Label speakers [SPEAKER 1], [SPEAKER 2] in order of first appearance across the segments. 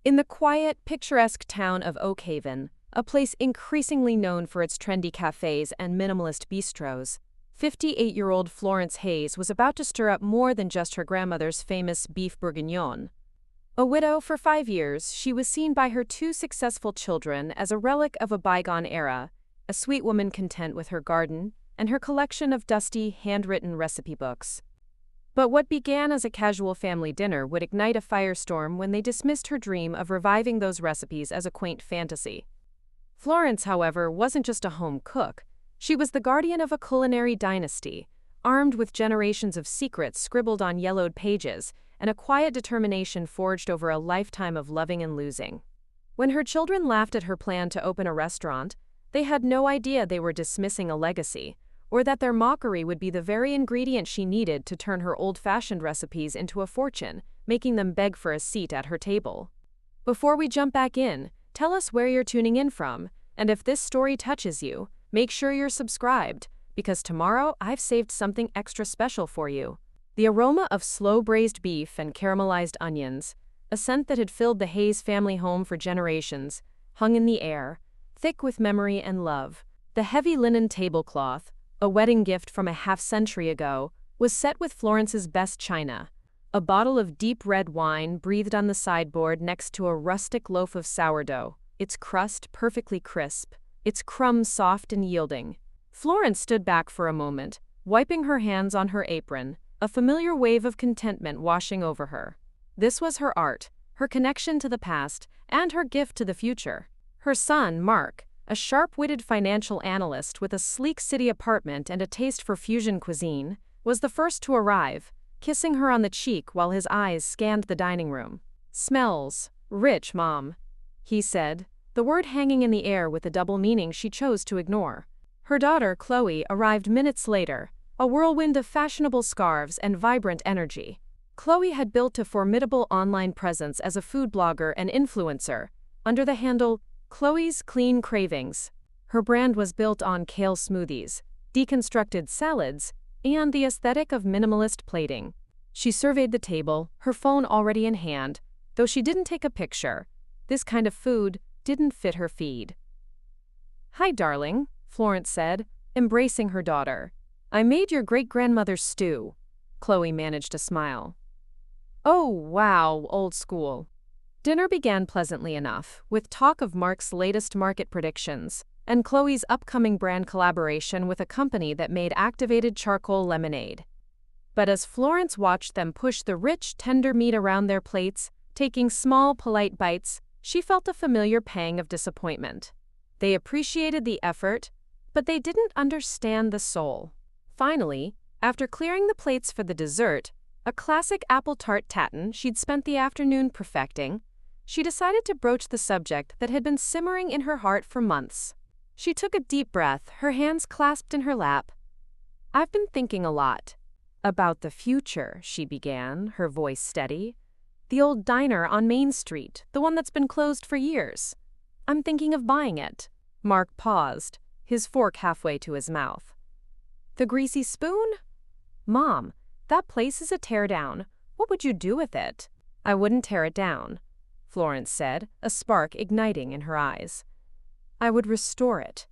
[SPEAKER 1] In the quiet, picturesque town of Oakhaven, a place increasingly known for its trendy cafes and minimalist bistros, 58-year-old Florence Hayes was about to stir up more than just her grandmother's famous beef bourguignon. A widow for 5 years, she was seen by her 2 successful children as a relic of a bygone era, a sweet woman content with her garden and her collection of dusty, handwritten recipe books. But what began as a casual family dinner would ignite a firestorm when they dismissed her dream of reviving those recipes as a quaint fantasy. Florence, however, wasn't just a home cook. She was the guardian of a culinary dynasty, armed with generations of secrets scribbled on yellowed pages and a quiet determination forged over a lifetime of loving and losing. When her children laughed at her plan to open a restaurant, they had no idea they were dismissing a legacy, or that their mockery would be the very ingredient she needed to turn her old-fashioned recipes into a fortune, making them beg for a seat at her table. Before we jump back in, tell us where you're tuning in from, and if this story touches you, make sure you're subscribed, because tomorrow I've saved something extra special for you. The aroma of slow-braised beef and caramelized onions, a scent that had filled the Hayes family home for generations, hung in the air, thick with memory and love. The heavy linen tablecloth, a wedding gift from a half-century ago, was set with Florence's best china. A bottle of deep red wine breathed on the sideboard next to a rustic loaf of sourdough, its crust perfectly crisp, its crumbs soft and yielding. Florence stood back for a moment, wiping her hands on her apron, a familiar wave of contentment washing over her. This was her art, her connection to the past, and her gift to the future. Her son, Mark, a sharp-witted financial analyst with a sleek city apartment and a taste for fusion cuisine, was the first to arrive, kissing her on the cheek while his eyes scanned the dining room. "Smells rich, Mom," he said, the word hanging in the air with a double meaning she chose to ignore. Her daughter, Chloe, arrived minutes later, a whirlwind of fashionable scarves and vibrant energy. Chloe had built a formidable online presence as a food blogger and influencer, under the handle Chloe's Clean Cravings. Her brand was built on kale smoothies, deconstructed salads, and the aesthetic of minimalist plating. She surveyed the table, her phone already in hand, though she didn't take a picture. This kind of food didn't fit her feed. "Hi, darling," Florence said, embracing her daughter. "I made your great-grandmother's stew." Chloe managed a smile. "Oh, wow, old school." Dinner began pleasantly enough, with talk of Mark's latest market predictions and Chloe's upcoming brand collaboration with a company that made activated charcoal lemonade. But as Florence watched them push the rich, tender meat around their plates, taking small, polite bites, she felt a familiar pang of disappointment. They appreciated the effort, but they didn't understand the soul. Finally, after clearing the plates for the dessert, a classic apple tart tatin she'd spent the afternoon perfecting, she decided to broach the subject that had been simmering in her heart for months. She took a deep breath, her hands clasped in her lap. "I've been thinking a lot about the future," she began, her voice steady. "The old diner on Main Street, the one that's been closed for years. I'm thinking of buying it." Mark paused, his fork halfway to his mouth. "The greasy spoon? Mom, that place is a teardown. What would you do with it?" "I wouldn't tear it down," Florence said, a spark igniting in her eyes. "I would restore it,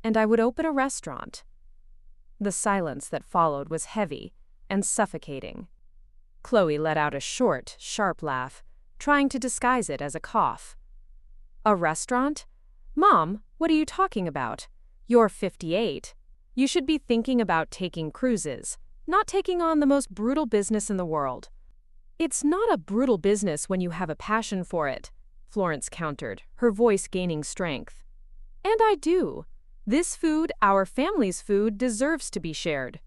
[SPEAKER 1] and I would open a restaurant." The silence that followed was heavy and suffocating. Chloe let out a short, sharp laugh, trying to disguise it as a cough. "A restaurant? Mom, what are you talking about? You're 58. You should be thinking about taking cruises, not taking on the most brutal business in the world." "It's not a brutal business when you have a passion for it," Florence countered, her voice gaining strength. "And I do. This food, our family's food, deserves to be shared.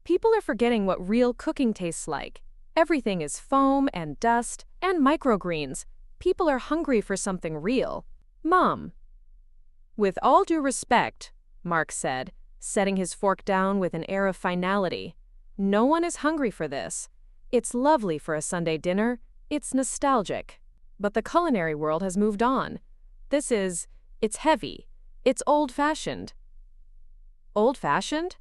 [SPEAKER 1] People are forgetting what real cooking tastes like. Everything is foam and dust and microgreens. People are hungry for something real. Mom." "With all due respect," Mark said, setting his fork down with an air of finality, "no one is hungry for this. It's lovely for a Sunday dinner. It's nostalgic. But the culinary world has moved on. It's heavy. It's old-fashioned." "Old-fashioned?"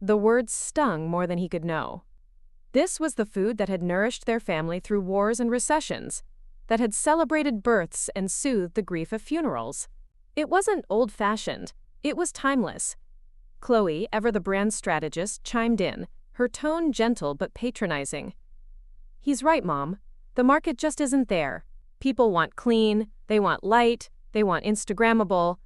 [SPEAKER 1] The words stung more than he could know. This was the food that had nourished their family through wars and recessions. that had celebrated births and soothed the grief of funerals. It wasn't old-fashioned, it was timeless. Chloe, ever the brand strategist, chimed in, her tone gentle but patronizing. "He's right, Mom. The market just isn't there. People want clean, they want light, they want Instagrammable.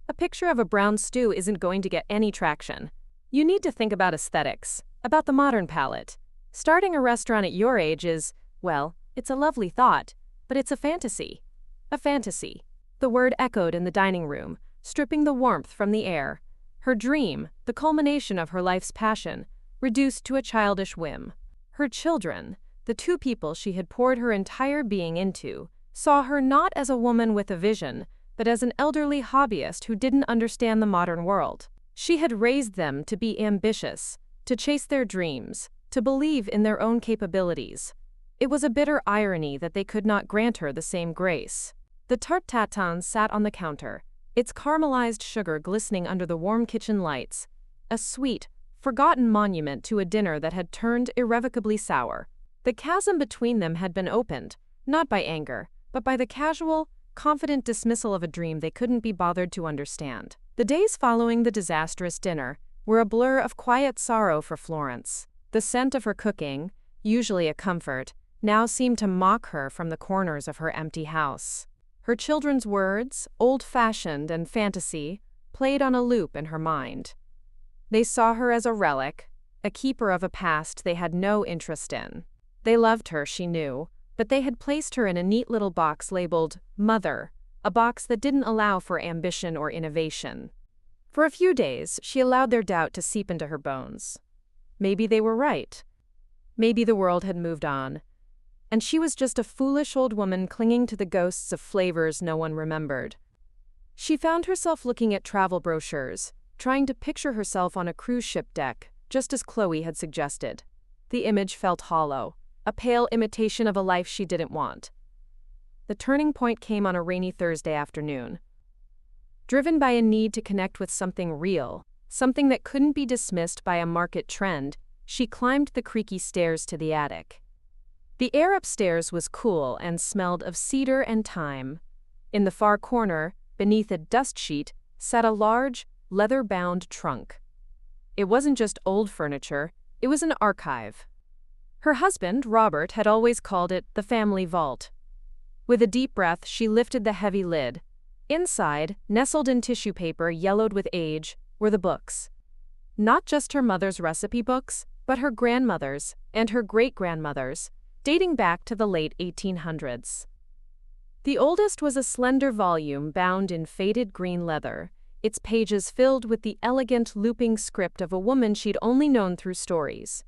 [SPEAKER 1] A picture of a brown stew isn't going to get any traction. You need to think about aesthetics, about the modern palette. Starting a restaurant at your age is, well, it's a lovely thought, but it's a fantasy. A fantasy." The word echoed in the dining room, stripping the warmth from the air. Her dream, the culmination of her life's passion, reduced to a childish whim. Her children, the two people she had poured her entire being into, saw her not as a woman with a vision, but as an elderly hobbyist who didn't understand the modern world. She had raised them to be ambitious, to chase their dreams, to believe in their own capabilities. It was a bitter irony that they could not grant her the same grace. The tarte tatin sat on the counter, its caramelized sugar glistening under the warm kitchen lights, a sweet, forgotten monument to a dinner that had turned irrevocably sour. The chasm between them had been opened, not by anger, but by the casual, confident dismissal of a dream they couldn't be bothered to understand. The days following the disastrous dinner were a blur of quiet sorrow for Florence. The scent of her cooking, usually a comfort, now seemed to mock her from the corners of her empty house. Her children's words, old-fashioned and fantasy, played on a loop in her mind. They saw her as a relic, a keeper of a past they had no interest in. They loved her, she knew, but they had placed her in a neat little box labeled Mother, a box that didn't allow for ambition or innovation. For a few days, she allowed their doubt to seep into her bones. Maybe they were right. Maybe the world had moved on, and she was just a foolish old woman clinging to the ghosts of flavors no one remembered. She found herself looking at travel brochures, trying to picture herself on a cruise ship deck, just as Chloe had suggested. The image felt hollow, a pale imitation of a life she didn't want. The turning point came on a rainy Thursday afternoon. Driven by a need to connect with something real, something that couldn't be dismissed by a market trend, she climbed the creaky stairs to the attic. The air upstairs was cool and smelled of cedar and thyme. In the far corner, beneath a dust sheet, sat a large, leather-bound trunk. It wasn't just old furniture, it was an archive. Her husband, Robert, had always called it the family vault. With a deep breath, she lifted the heavy lid. Inside, nestled in tissue paper yellowed with age, were the books. Not just her mother's recipe books, but her grandmother's and her great-grandmother's, dating back to the late 1800s. The oldest was a slender volume bound in faded green leather, its pages filled with the elegant looping script of a woman she'd only known through stories.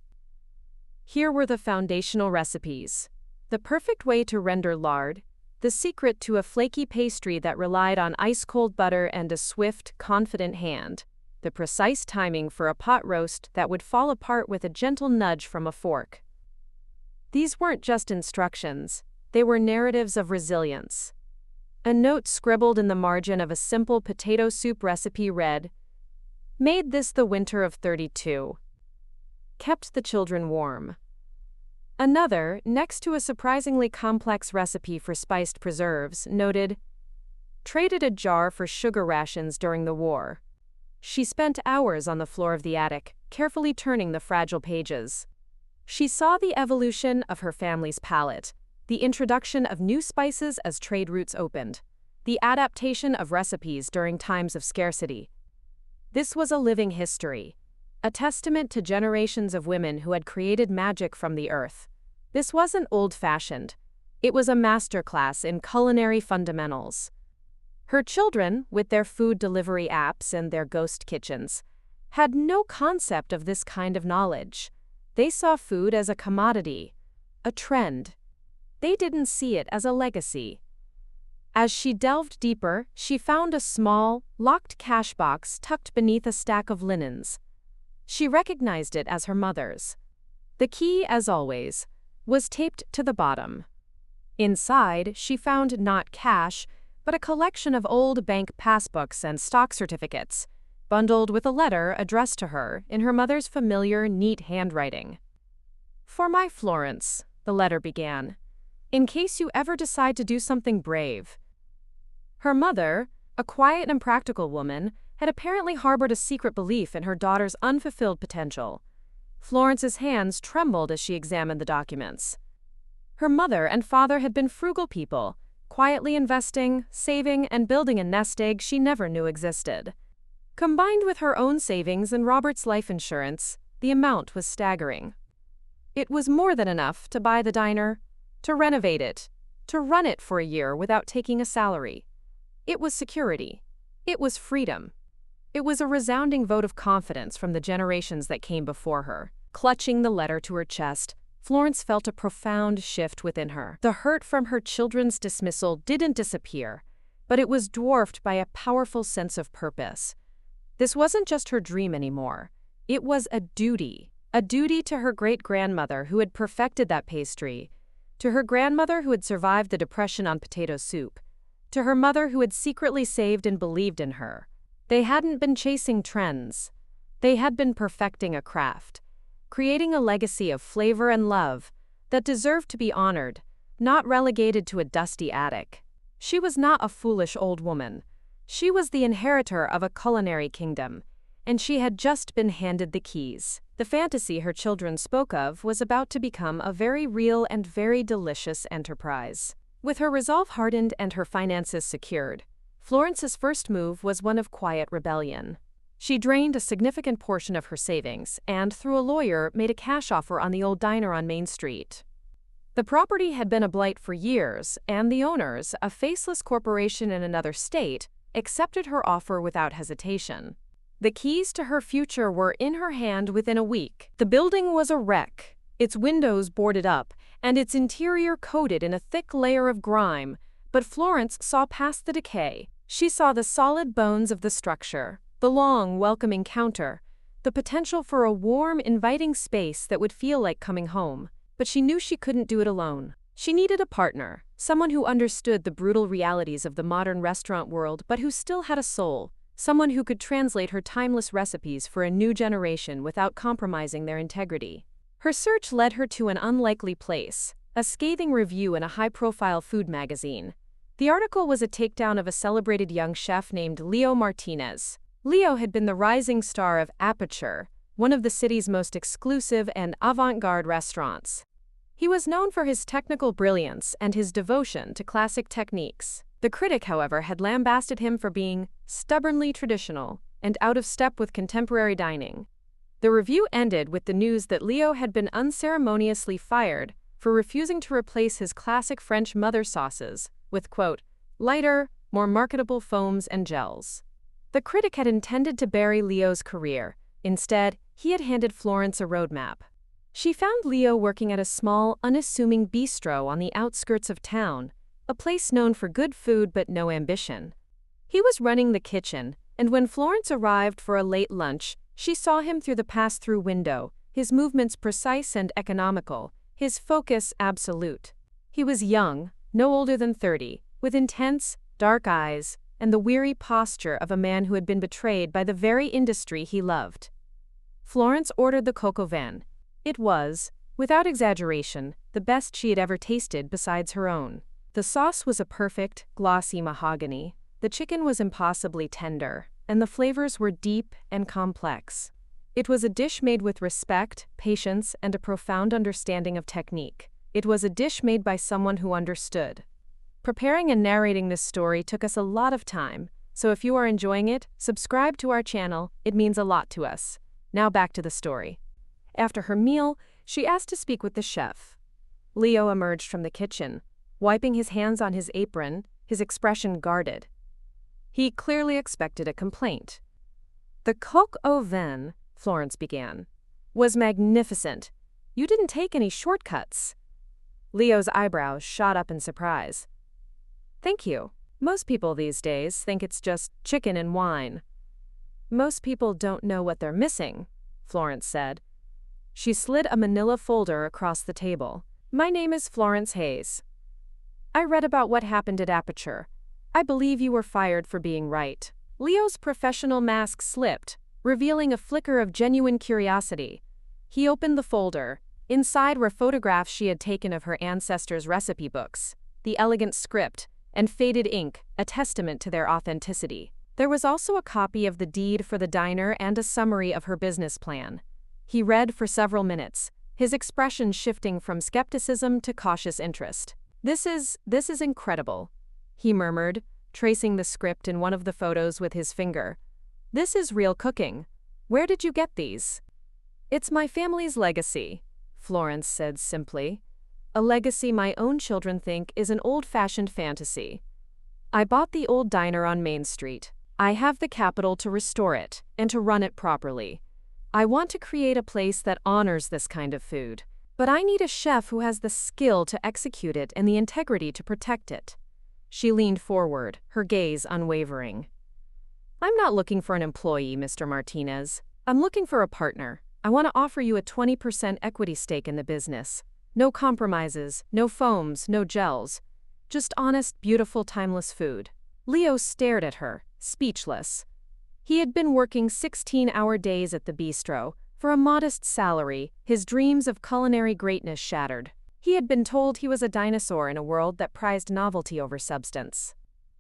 [SPEAKER 1] Here were the foundational recipes. The perfect way to render lard, the secret to a flaky pastry that relied on ice-cold butter and a swift, confident hand, the precise timing for a pot roast that would fall apart with a gentle nudge from a fork. These weren't just instructions, they were narratives of resilience. A note scribbled in the margin of a simple potato soup recipe read, "Made this the winter of '32. Kept the children warm." Another, next to a surprisingly complex recipe for spiced preserves, noted, "Traded a jar for sugar rations during the war." She spent hours on the floor of the attic, carefully turning the fragile pages. She saw the evolution of her family's palate, the introduction of new spices as trade routes opened, the adaptation of recipes during times of scarcity. This was a living history, a testament to generations of women who had created magic from the earth. This wasn't old-fashioned. It was a masterclass in culinary fundamentals. Her children, with their food delivery apps and their ghost kitchens, had no concept of this kind of knowledge. They saw food as a commodity, a trend. They didn't see it as a legacy. As she delved deeper, she found a small, locked cash box tucked beneath a stack of linens. She recognized it as her mother's. The key, as always, was taped to the bottom. Inside, she found not cash, but a collection of old bank passbooks and stock certificates, bundled with a letter addressed to her in her mother's familiar, neat handwriting. "For my Florence," the letter began. in case you ever decide to do something brave. Her mother, a quiet and practical woman, had apparently harbored a secret belief in her daughter's unfulfilled potential. Florence's hands trembled as she examined the documents. Her mother and father had been frugal people, quietly investing, saving, and building a nest egg she never knew existed. Combined with her own savings and Robert's life insurance, the amount was staggering. It was more than enough to buy the diner, to renovate it, to run it for a year without taking a salary. It was security. It was freedom. It was a resounding vote of confidence from the generations that came before her. Clutching the letter to her chest, Florence felt a profound shift within her. The hurt from her children's dismissal didn't disappear, but it was dwarfed by a powerful sense of purpose. This wasn't just her dream anymore. It was a duty to her great-grandmother who had perfected that pastry, to her grandmother who had survived the Depression on potato soup, to her mother who had secretly saved and believed in her. They hadn't been chasing trends. They had been perfecting a craft, creating a legacy of flavor and love that deserved to be honored, not relegated to a dusty attic. She was not a foolish old woman. She was the inheritor of a culinary kingdom, and she had just been handed the keys. The fantasy her children spoke of was about to become a very real and very delicious enterprise. With her resolve hardened and her finances secured, Florence's first move was one of quiet rebellion. She drained a significant portion of her savings and, through a lawyer, made a cash offer on the old diner on Main Street. The property had been a blight for years, and the owners, a faceless corporation in another state, accepted her offer without hesitation. The keys to her future were in her hand within a week. The building was a wreck, its windows boarded up, and its interior coated in a thick layer of grime, but Florence saw past the decay. She saw the solid bones of the structure, the long, welcoming counter, the potential for a warm, inviting space that would feel like coming home. But she knew she couldn't do it alone. She needed a partner, someone who understood the brutal realities of the modern restaurant world but who still had a soul, someone who could translate her timeless recipes for a new generation without compromising their integrity. Her search led her to an unlikely place, a scathing review in a high-profile food magazine. The article was a takedown of a celebrated young chef named Leo Martinez. Leo had been the rising star of Aperture, one of the city's most exclusive and avant-garde restaurants. He was known for his technical brilliance and his devotion to classic techniques. The critic, however, had lambasted him for being stubbornly traditional and out of step with contemporary dining. The review ended with the news that Leo had been unceremoniously fired for refusing to replace his classic French mother sauces with, quote, lighter, more marketable foams and gels. The critic had intended to bury Leo's career. Instead, he had handed Florence a roadmap. She found Leo working at a small, unassuming bistro on the outskirts of town, a place known for good food but no ambition. He was running the kitchen, and when Florence arrived for a late lunch, she saw him through the pass-through window, his movements precise and economical, his focus absolute. He was young, no older than 30, with intense, dark eyes, and the weary posture of a man who had been betrayed by the very industry he loved. Florence ordered the coq au vin. It was, without exaggeration, the best she had ever tasted besides her own. The sauce was a perfect, glossy mahogany, the chicken was impossibly tender, and the flavors were deep and complex. It was a dish made with respect, patience, and a profound understanding of technique. It was a dish made by someone who understood. Preparing and narrating this story took us a lot of time, so if you are enjoying it, subscribe to our channel, it means a lot to us. Now back to the story. After her meal, she asked to speak with the chef. Leo emerged from the kitchen, wiping his hands on his apron, his expression guarded. He clearly expected a complaint. The coq au vin, Florence began, was magnificent. You didn't take any shortcuts. Leo's eyebrows shot up in surprise. Thank you. Most people these days think it's just chicken and wine. Most people don't know what they're missing, Florence said. She slid a manila folder across the table. My name is Florence Hayes. I read about what happened at Aperture. I believe you were fired for being right. Leo's professional mask slipped, revealing a flicker of genuine curiosity. He opened the folder, Inside were photographs she had taken of her ancestors' recipe books, the elegant script, and faded ink, a testament to their authenticity. There was also a copy of the deed for the diner and a summary of her business plan. He read for several minutes, his expression shifting from skepticism to cautious interest. This is incredible," he murmured, tracing the script in one of the photos with his finger. "This is real cooking. Where did you get these?" "It's my family's legacy," Florence said simply. "A legacy my own children think is an old-fashioned fantasy. I bought the old diner on Main Street. I have the capital to restore it and to run it properly. I want to create a place that honors this kind of food. But I need a chef who has the skill to execute it and the integrity to protect it." She leaned forward, her gaze unwavering. "I'm not looking for an employee, Mr. Martinez. I'm looking for a partner. I want to offer you a 20% equity stake in the business. No compromises, no foams, no gels. Just honest, beautiful, timeless food." Leo stared at her, speechless. He had been working 16-hour days at the bistro. For a modest salary, his dreams of culinary greatness shattered. He had been told he was a dinosaur in a world that prized novelty over substance.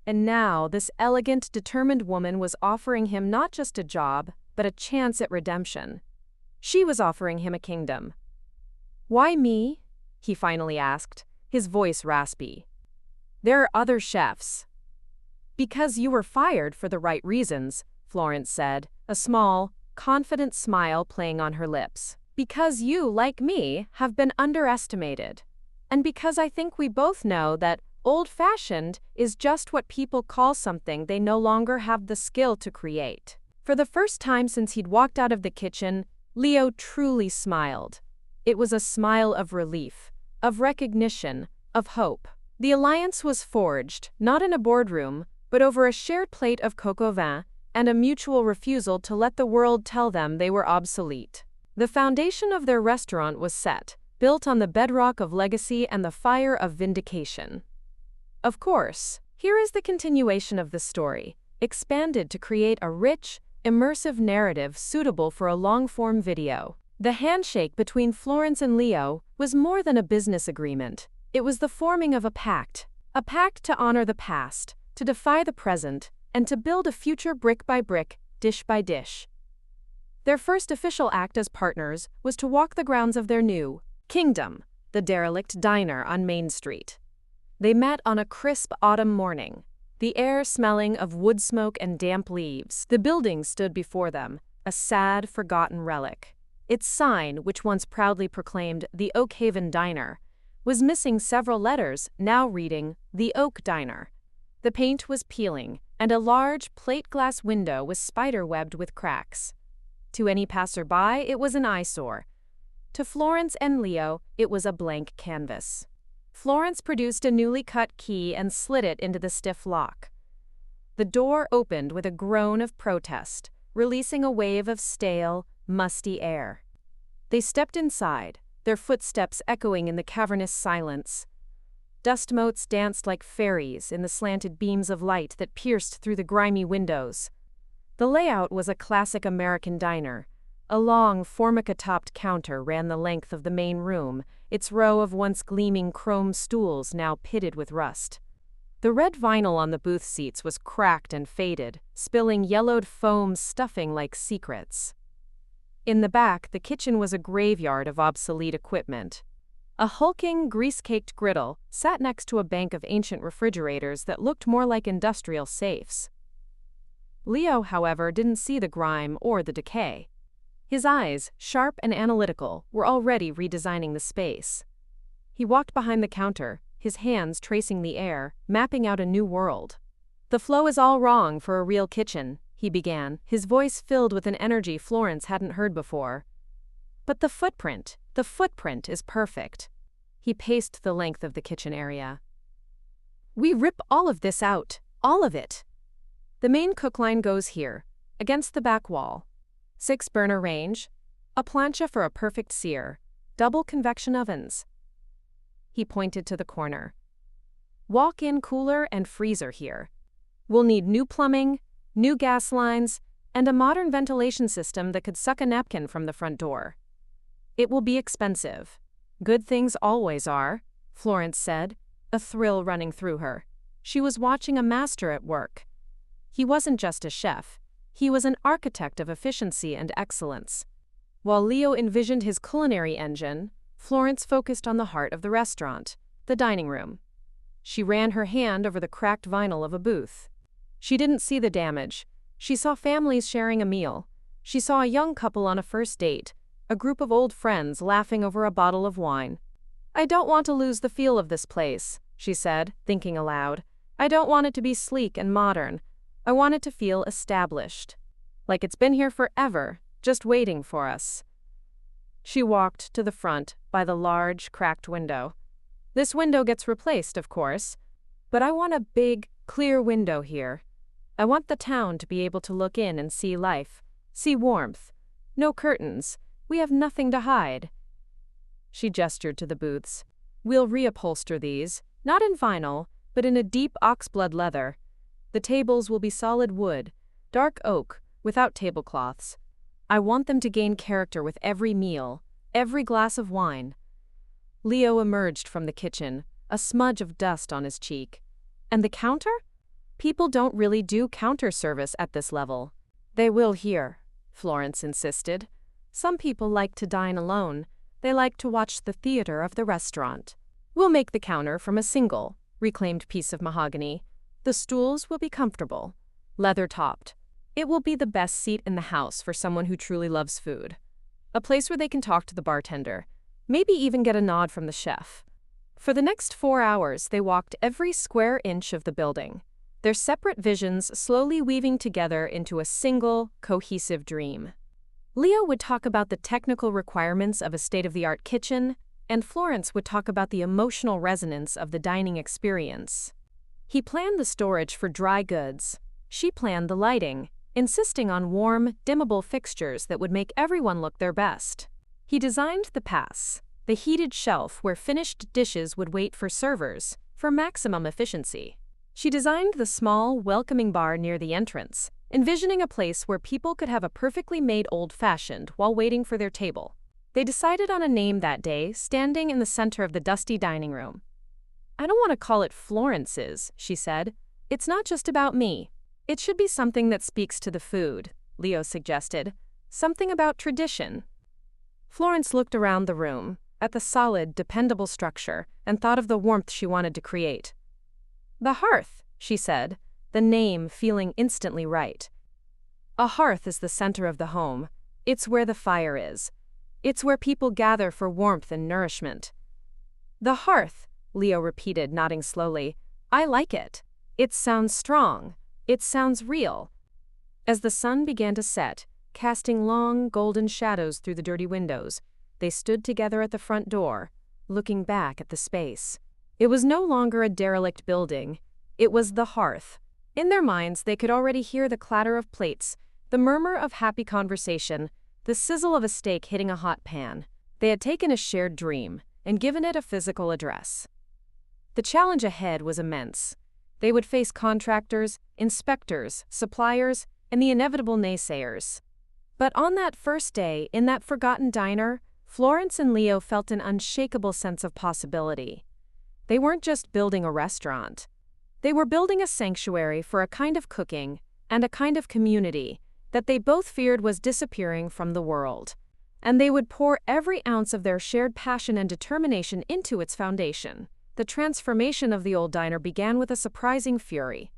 [SPEAKER 1] And now, this elegant, determined woman was offering him not just a job, but a chance at redemption. She was offering him a kingdom. "Why me?" he finally asked, his voice raspy. "There are other chefs." "Because you were fired for the right reasons," Florence said, a small, confident smile playing on her lips. "Because you, like me, have been underestimated. And because I think we both know that old-fashioned is just what people call something they no longer have the skill to create." For the first time since he'd walked out of the kitchen, Leo truly smiled. It was a smile of relief, of recognition, of hope. The alliance was forged, not in a boardroom, but over a shared plate of coq au vin and a mutual refusal to let the world tell them they were obsolete. The foundation of their restaurant was set, built on the bedrock of legacy and the fire of vindication. Of course, here is the continuation of the story, expanded to create a rich, immersive narrative suitable for a long-form video. The handshake between Florence and Leo was more than a business agreement. It was the forming of a pact to honor the past, to defy the present, and to build a future brick by brick, dish by dish. Their first official act as partners was to walk the grounds of their new kingdom, the derelict diner on Main Street. They met on a crisp autumn morning, the air smelling of wood smoke and damp leaves. The building stood before them, a sad, forgotten relic. Its sign, which once proudly proclaimed the Oakhaven Diner, was missing several letters, now reading the Oak Diner. The paint was peeling, and a large plate-glass window was spider-webbed with cracks. To any passerby, it was an eyesore. To Florence and Leo, it was a blank canvas. Florence produced a newly cut key and slid it into the stiff lock. The door opened with a groan of protest, releasing a wave of stale, musty air. They stepped inside, their footsteps echoing in the cavernous silence. Dust motes danced like fairies in the slanted beams of light that pierced through the grimy windows. The layout was a classic American diner. A long, formica-topped counter ran the length of the main room, its row of once gleaming chrome stools now pitted with rust. The red vinyl on the booth seats was cracked and faded, spilling yellowed foam stuffing like secrets. In the back, the kitchen was a graveyard of obsolete equipment. A hulking, grease-caked griddle sat next to a bank of ancient refrigerators that looked more like industrial safes. Leo, however, didn't see the grime or the decay. His eyes, sharp and analytical, were already redesigning the space. He walked behind the counter, his hands tracing the air, mapping out a new world. "The flow is all wrong for a real kitchen," he began, his voice filled with an energy Florence hadn't heard before. "But the footprint is perfect." He paced the length of the kitchen area. "We rip all of this out, all of it. The main cook line goes here, against the back wall. 6-burner range, a plancha for a perfect sear, double convection ovens." He pointed to the corner. "Walk-in cooler and freezer here. We'll need new plumbing, new gas lines, and a modern ventilation system that could suck a napkin from the front door." It will be expensive. Good things always are, Florence said, a thrill running through her. She was watching a master at work. He wasn't just a chef. He was an architect of efficiency and excellence. While Leo envisioned his culinary engine, Florence focused on the heart of the restaurant, the dining room. She ran her hand over the cracked vinyl of a booth. She didn't see the damage. She saw families sharing a meal. She saw a young couple on a first date, a group of old friends laughing over a bottle of wine. "I don't want to lose the feel of this place," she said, thinking aloud. "I don't want it to be sleek and modern. I want it to feel established. Like it's been here forever, just waiting for us." She walked to the front by the large, cracked window. "This window gets replaced, of course, but I want a big, clear window here. I want the town to be able to look in and see life, see warmth. No curtains. We have nothing to hide." She gestured to the booths. "We'll reupholster these, not in vinyl, but in a deep oxblood leather. The tables will be solid wood, dark oak, without tablecloths. I want them to gain character with every meal, every glass of wine." Leo emerged from the kitchen, a smudge of dust on his cheek. "And the counter? People don't really do counter service at this level." "They will here," Florence insisted. "Some people like to dine alone. They like to watch the theater of the restaurant. We'll make the counter from a single, reclaimed piece of mahogany. The stools will be comfortable, leather-topped. It will be the best seat in the house for someone who truly loves food. A place where they can talk to the bartender, maybe even get a nod from the chef." For the next 4 hours, they walked every square inch of the building, their separate visions slowly weaving together into a single, cohesive dream. Leo would talk about the technical requirements of a state-of-the-art kitchen, and Florence would talk about the emotional resonance of the dining experience. He planned the storage for dry goods. She planned the lighting, insisting on warm, dimmable fixtures that would make everyone look their best. He designed the pass, the heated shelf where finished dishes would wait for servers, for maximum efficiency. She designed the small, welcoming bar near the entrance, envisioning a place where people could have a perfectly made old-fashioned while waiting for their table. They decided on a name that day, standing in the center of the dusty dining room. "I don't want to call it Florence's," she said. "It's not just about me. It should be something that speaks to the food," Leo suggested. "Something about tradition." Florence looked around the room, at the solid, dependable structure, and thought of the warmth she wanted to create. "The hearth," she said, the name feeling instantly right. A hearth is the center of the home. It's where the fire is. It's where people gather for warmth and nourishment. "The hearth," Leo repeated, nodding slowly. "I like it. It sounds strong. It sounds real." As the sun began to set, casting long, golden shadows through the dirty windows, they stood together at the front door, looking back at the space. It was no longer a derelict building. It was the hearth. In their minds, they could already hear the clatter of plates, the murmur of happy conversation, the sizzle of a steak hitting a hot pan. They had taken a shared dream and given it a physical address. The challenge ahead was immense. They would face contractors, inspectors, suppliers, and the inevitable naysayers. But on that first day, in that forgotten diner, Florence and Leo felt an unshakable sense of possibility. They weren't just building a restaurant. They were building a sanctuary for a kind of cooking and a kind of community that they both feared was disappearing from the world. And they would pour every ounce of their shared passion and determination into its foundation. The transformation of the old diner began with a surprising fury.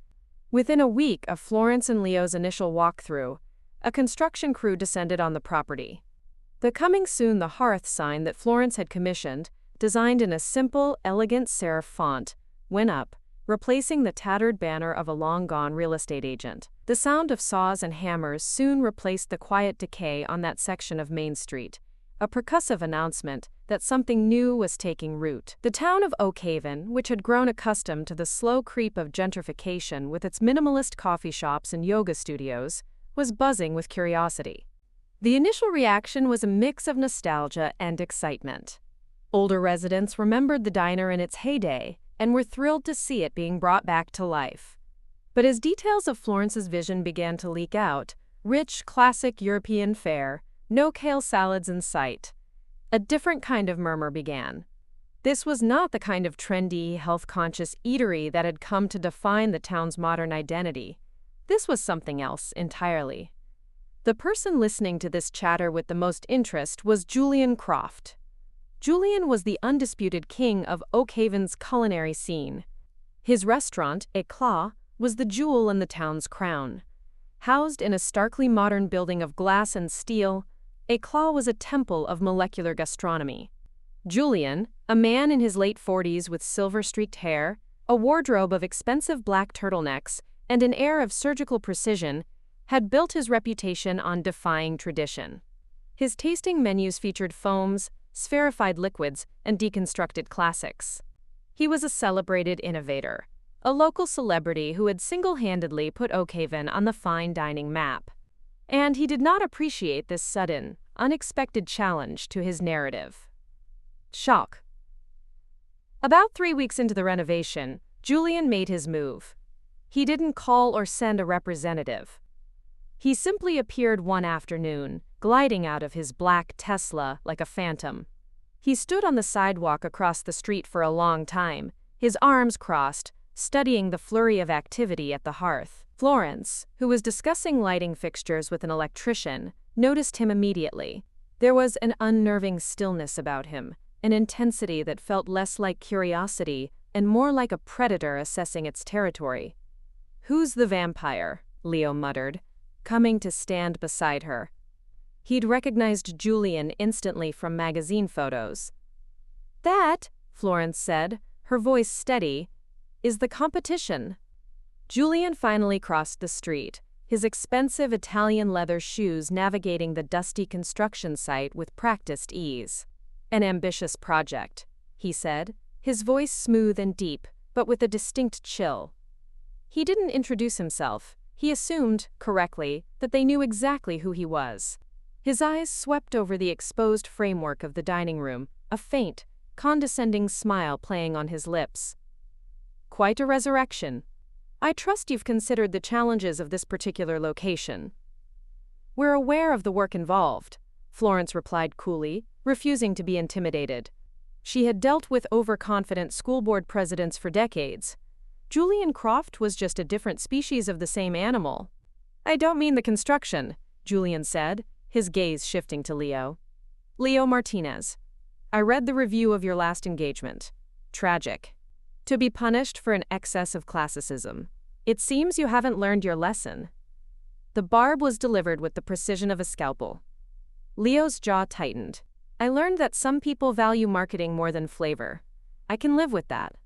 [SPEAKER 1] Within a week of Florence and Leo's initial walkthrough, a construction crew descended on the property. The "Coming Soon" the hearth sign that Florence had commissioned, designed in a simple, elegant serif font, went up, replacing the tattered banner of a long-gone real estate agent. The sound of saws and hammers soon replaced the quiet decay on that section of Main Street, a percussive announcement that something new was taking root. The town of Oakhaven, which had grown accustomed to the slow creep of gentrification with its minimalist coffee shops and yoga studios, was buzzing with curiosity. The initial reaction was a mix of nostalgia and excitement. Older residents remembered the diner in its heyday and were thrilled to see it being brought back to life. But as details of Florence's vision began to leak out, rich, classic European fare, no kale salads in sight, A different kind of murmur began. This was not the kind of trendy, health-conscious eatery that had come to define the town's modern identity. This was something else entirely. The person listening to this chatter with the most interest was Julian Croft. Julian was the undisputed king of Oakhaven's culinary scene. His restaurant, Eclat, was the jewel in the town's crown. Housed in a starkly modern building of glass and steel, Eclat was a temple of molecular gastronomy. Julian, a man in his late 40s with silver-streaked hair, a wardrobe of expensive black turtlenecks, and an air of surgical precision, had built his reputation on defying tradition. His tasting menus featured foams, spherified liquids, and deconstructed classics. He was a celebrated innovator, a local celebrity who had single-handedly put Oakhaven on the fine dining map. And he did not appreciate this sudden, unexpected challenge to his narrative. Shock. About 3 weeks into the renovation, Julian made his move. He didn't call or send a representative. He simply appeared one afternoon, gliding out of his black Tesla like a phantom. He stood on the sidewalk across the street for a long time, his arms crossed, studying the flurry of activity at the hearth. Florence, who was discussing lighting fixtures with an electrician, noticed him immediately. There was an unnerving stillness about him, an intensity that felt less like curiosity and more like a predator assessing its territory. "Who's the vampire?" Leo muttered, coming to stand beside her. He'd recognized Julian instantly from magazine photos. "That," Florence said, her voice steady, "is the competition." Julian finally crossed the street, his expensive Italian leather shoes navigating the dusty construction site with practiced ease. "An ambitious project," he said, his voice smooth and deep, but with a distinct chill. He didn't introduce himself. He assumed, correctly, that they knew exactly who he was. His eyes swept over the exposed framework of the dining room, a faint, condescending smile playing on his lips. "Quite a resurrection. I trust you've considered the challenges of this particular location." "We're aware of the work involved," Florence replied coolly, refusing to be intimidated. She had dealt with overconfident school board presidents for decades. Julian Croft was just a different species of the same animal. "I don't mean the construction," Julian said, his gaze shifting to Leo. "Leo Martinez, I read the review of your last engagement. Tragic. To be punished for an excess of classicism. It seems you haven't learned your lesson." The barb was delivered with the precision of a scalpel. Leo's jaw tightened. "I learned that some people value marketing more than flavor. I can live with that."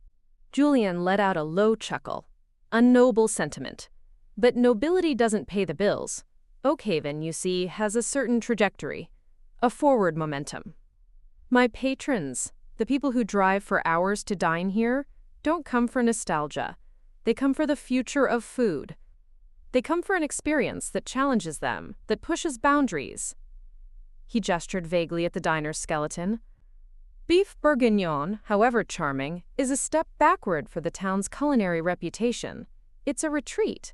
[SPEAKER 1] Julian let out a low chuckle. "A noble sentiment. But nobility doesn't pay the bills. Oakhaven, you see, has a certain trajectory, a forward momentum. My patrons, the people who drive for hours to dine here, don't come for nostalgia. They come for the future of food. They come for an experience that challenges them, that pushes boundaries." He gestured vaguely at the diner's skeleton. "Beef bourguignon, however charming, is a step backward for the town's culinary reputation. It's a retreat."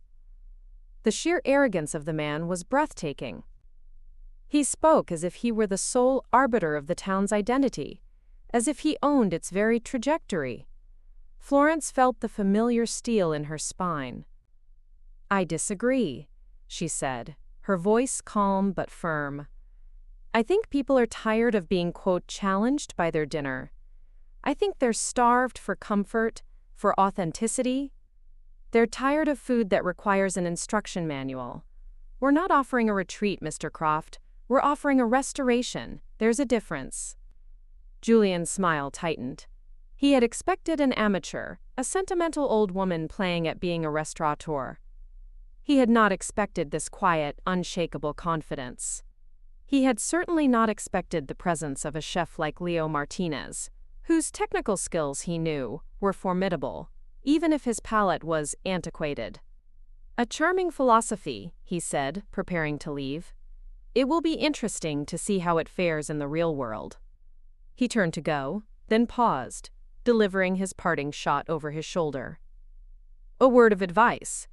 [SPEAKER 1] The sheer arrogance of the man was breathtaking. He spoke as if he were the sole arbiter of the town's identity, as if he owned its very trajectory. Florence felt the familiar steel in her spine. "I disagree," she said, her voice calm but firm. "I think people are tired of being, quote, challenged by their dinner. I think they're starved for comfort, for authenticity. They're tired of food that requires an instruction manual. We're not offering a retreat, Mr. Croft. We're offering a restoration. There's a difference." Julian's smile tightened. He had expected an amateur, a sentimental old woman playing at being a restaurateur. He had not expected this quiet, unshakable confidence. He had certainly not expected the presence of a chef like Leo Martinez, whose technical skills, he knew, were formidable, even if his palate was antiquated. "A charming philosophy," he said, preparing to leave. "It will be interesting to see how it fares in the real world." He turned to go, then paused, delivering his parting shot over his shoulder. "A word of advice.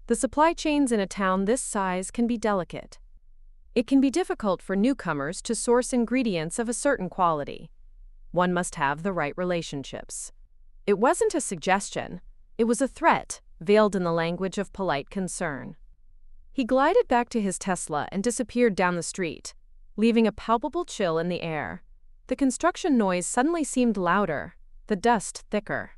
[SPEAKER 1] The supply chains in a town this size can be delicate. It can be difficult for newcomers to source ingredients of a certain quality. One must have the right relationships. It wasn't a suggestion, it was a threat, veiled in the language of polite concern. He glided back to his Tesla and disappeared down the street, leaving a palpable chill in the air. The construction noise suddenly seemed louder, the dust thicker.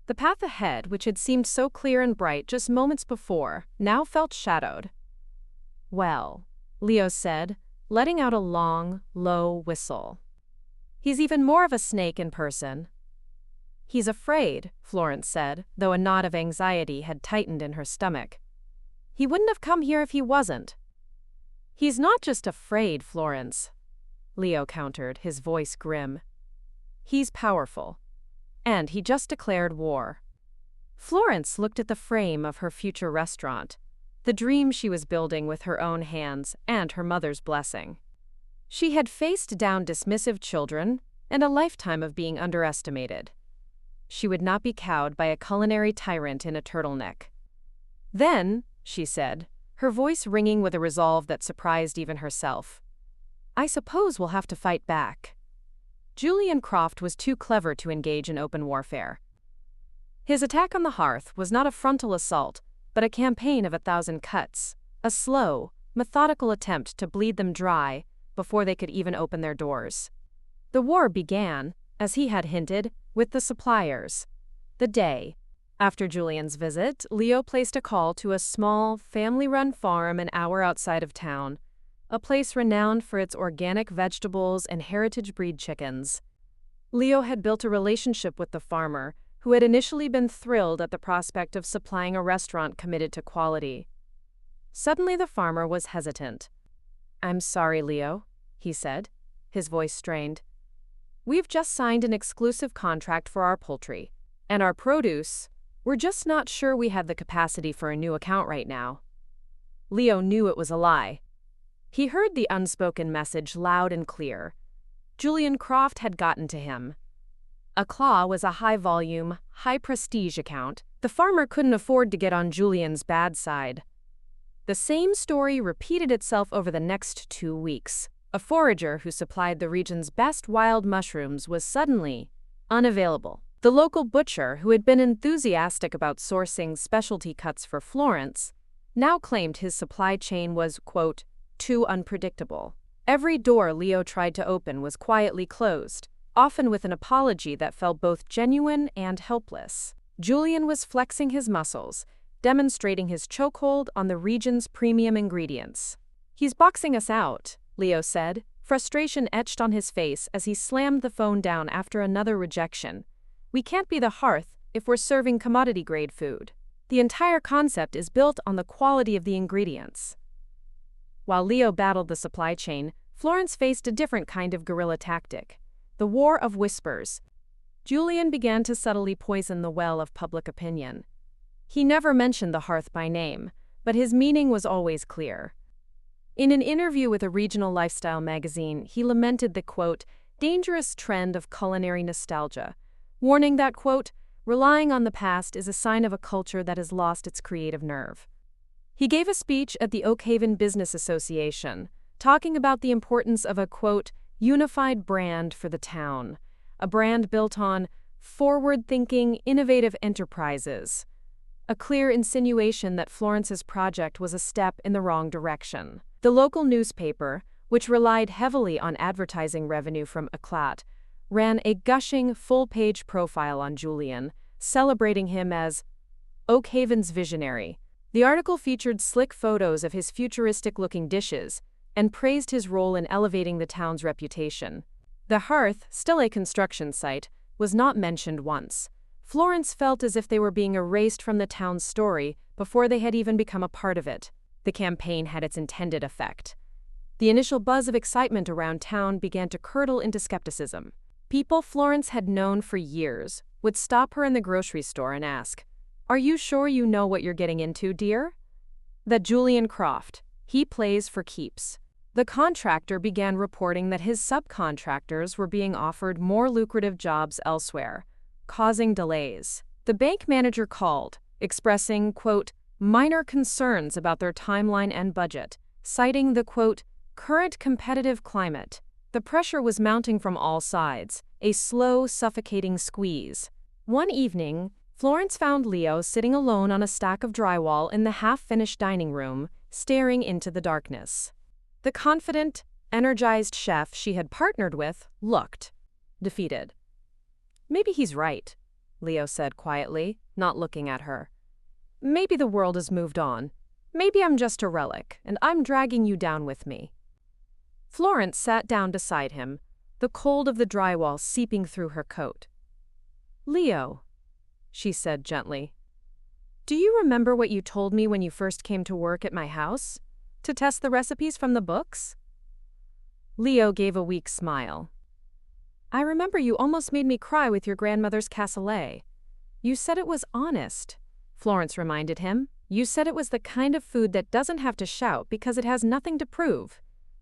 [SPEAKER 1] The path ahead, which had seemed so clear and bright just moments before, now felt shadowed. "Well," Leo said, letting out a long, low whistle. "He's even more of a snake in person." "He's afraid," Florence said, though a knot of anxiety had tightened in her stomach. "He wouldn't have come here if he wasn't." "He's not just afraid, Florence," Leo countered, his voice grim. "He's powerful. And he just declared war." Florence looked at the frame of her future restaurant, the dream she was building with her own hands and her mother's blessing. She had faced down dismissive children and a lifetime of being underestimated. She would not be cowed by a culinary tyrant in a turtleneck. "Then," she said, her voice ringing with a resolve that surprised even herself, "I suppose we'll have to fight back." Julian Croft was too clever to engage in open warfare. His attack on the hearth was not a frontal assault, but a campaign of 1,000 cuts, a slow, methodical attempt to bleed them dry before they could even open their doors. The war began, as he had hinted, with the suppliers. The day after Julian's visit, Leo placed a call to a small, family-run farm an hour outside of town, a place renowned for its organic vegetables and heritage breed chickens. Leo had built a relationship with the farmer, who had initially been thrilled at the prospect of supplying a restaurant committed to quality. Suddenly the farmer was hesitant. "I'm sorry, Leo," he said, his voice strained. "We've just signed an exclusive contract for our poultry. And our produce, we're just not sure we have the capacity for a new account right now." Leo knew it was a lie. He heard the unspoken message loud and clear. Julian Croft had gotten to him. A claw was a high-volume, high-prestige account. The farmer couldn't afford to get on Julian's bad side. The same story repeated itself over the next 2 weeks. A forager who supplied the region's best wild mushrooms was suddenly unavailable. The local butcher, who had been enthusiastic about sourcing specialty cuts for Florence, now claimed his supply chain was, quote, too unpredictable. Every door Leo tried to open was quietly closed, often with an apology that felt both genuine and helpless. Julian was flexing his muscles, demonstrating his chokehold on the region's premium ingredients. "He's boxing us out," Leo said, frustration etched on his face as he slammed the phone down after another rejection. "We can't be the hearth if we're serving commodity-grade food. The entire concept is built on the quality of the ingredients." While Leo battled the supply chain, Florence faced a different kind of guerrilla tactic. The war of whispers. Julian began to subtly poison the well of public opinion. He never mentioned the hearth by name, but his meaning was always clear. In an interview with a regional lifestyle magazine, he lamented the, quote, dangerous trend of culinary nostalgia, warning that, quote, relying on the past is a sign of a culture that has lost its creative nerve. He gave a speech at the Oakhaven Business Association, talking about the importance of a, quote, unified brand for the town, a brand built on forward-thinking, innovative enterprises, a clear insinuation that Florence's project was a step in the wrong direction. The local newspaper, which relied heavily on advertising revenue from Eclat, ran a gushing, full-page profile on Julian, celebrating him as Oakhaven's visionary. The article featured slick photos of his futuristic-looking dishes and praised his role in elevating the town's reputation. The hearth, still a construction site, was not mentioned once. Florence felt as if they were being erased from the town's story before they had even become a part of it. The campaign had its intended effect. The initial buzz of excitement around town began to curdle into skepticism. People Florence had known for years would stop her in the grocery store and ask, "Are you sure you know what you're getting into, dear?" That Julian Croft, he plays for keeps. The contractor began reporting that his subcontractors were being offered more lucrative jobs elsewhere, causing delays. The bank manager called, expressing, quote, minor concerns about their timeline and budget, citing the, quote, current competitive climate. The pressure was mounting from all sides, a slow, suffocating squeeze. One evening, Florence found Leo sitting alone on a stack of drywall in the half-finished dining room, staring into the darkness. The confident, energized chef she had partnered with looked defeated. "Maybe he's right," Leo said quietly, not looking at her. "Maybe the world has moved on. Maybe I'm just a relic, and I'm dragging you down with me." Florence sat down beside him, the cold of the drywall seeping through her coat. "Leo," she said gently, "do you remember what you told me when you first came to work at my house? To test the recipes from the books?" Leo gave a weak smile. "I remember you almost made me cry with your grandmother's cassoulet. You said it was honest," Florence reminded him. "You said it was the kind of food that doesn't have to shout because it has nothing to prove.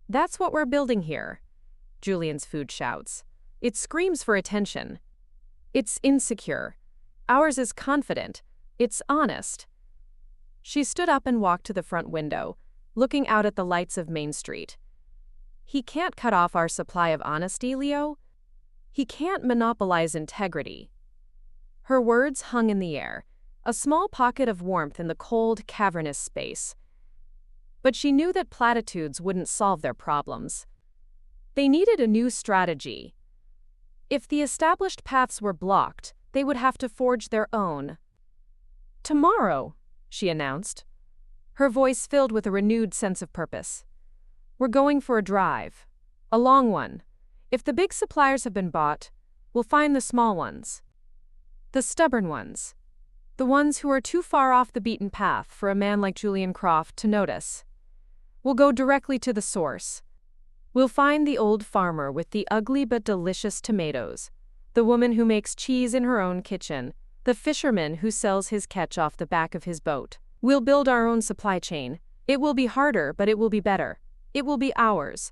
[SPEAKER 1] That's what we're building here." Julian's food shouts. It screams for attention. It's insecure. Ours is confident. It's honest. She stood up and walked to the front window, looking out at the lights of Main Street. "He can't cut off our supply of honesty, Leo. He can't monopolize integrity." Her words hung in the air, a small pocket of warmth in the cold, cavernous space. But she knew that platitudes wouldn't solve their problems. They needed a new strategy. If the established paths were blocked, they would have to forge their own. "Tomorrow," she announced, her voice filled with a renewed sense of purpose. "We're going for a drive. A long one. If the big suppliers have been bought, we'll find the small ones. The stubborn ones. The ones who are too far off the beaten path for a man like Julian Croft to notice. We'll go directly to the source. We'll find the old farmer with the ugly but delicious tomatoes, the woman who makes cheese in her own kitchen, the fisherman who sells his catch off the back of his boat. We'll build our own supply chain. It will be harder, but it will be better. It will be ours."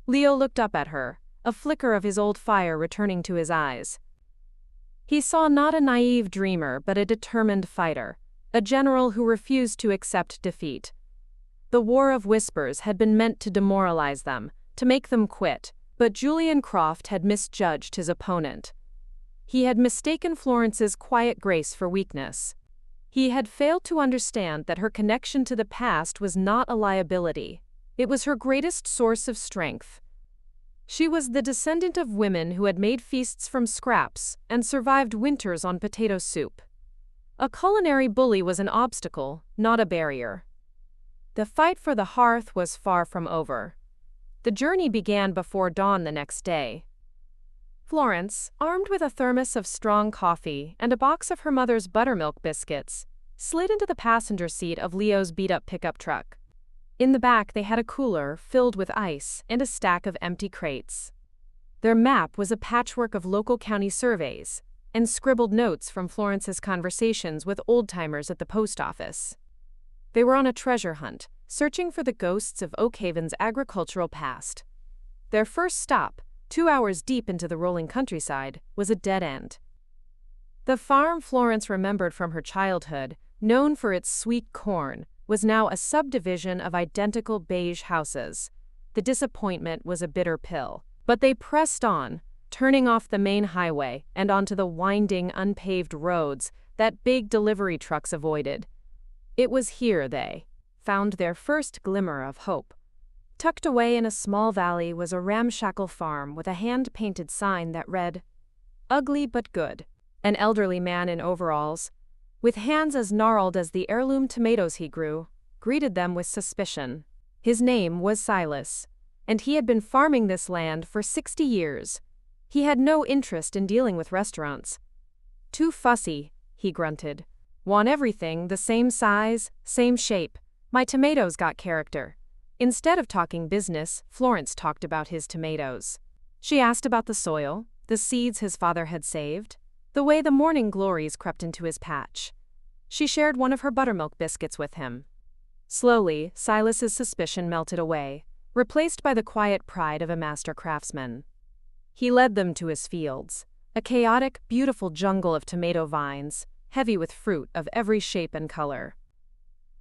[SPEAKER 1] Leo looked up at her, a flicker of his old fire returning to his eyes. He saw not a naive dreamer but a determined fighter, a general who refused to accept defeat. The war of whispers had been meant to demoralize them, to make them quit, but Julian Croft had misjudged his opponent. He had mistaken Florence's quiet grace for weakness. He had failed to understand that her connection to the past was not a liability. It was her greatest source of strength. She was the descendant of women who had made feasts from scraps and survived winters on potato soup. A culinary bully was an obstacle, not a barrier. The fight for the hearth was far from over. The journey began before dawn the next day. Florence, armed with a thermos of strong coffee and a box of her mother's buttermilk biscuits, slid into the passenger seat of Leo's beat-up pickup truck. In the back they had a cooler filled with ice and a stack of empty crates. Their map was a patchwork of local county surveys and scribbled notes from Florence's conversations with old-timers at the post office. They were on a treasure hunt, searching for the ghosts of Oakhaven's agricultural past. Their first stop, 2 hours deep into the rolling countryside, was a dead end. The farm Florence remembered from her childhood, known for its sweet corn, was now a subdivision of identical beige houses. The disappointment was a bitter pill, but they pressed on, turning off the main highway and onto the winding, unpaved roads that big delivery trucks avoided. It was here they found their first glimmer of hope. Tucked away in a small valley was a ramshackle farm with a hand-painted sign that read, "Ugly but good." An elderly man in overalls, with hands as gnarled as the heirloom tomatoes he grew, greeted them with suspicion. His name was Silas, and he had been farming this land for 60 years. He had no interest in dealing with restaurants. "Too fussy," he grunted. "Want everything the same size, same shape. My tomatoes got character." Instead of talking business, Florence talked about his tomatoes. She asked about the soil, the seeds his father had saved, the way the morning glories crept into his patch. She shared one of her buttermilk biscuits with him. Slowly, Silas's suspicion melted away, replaced by the quiet pride of a master craftsman. He led them to his fields, a chaotic, beautiful jungle of tomato vines, heavy with fruit of every shape and color.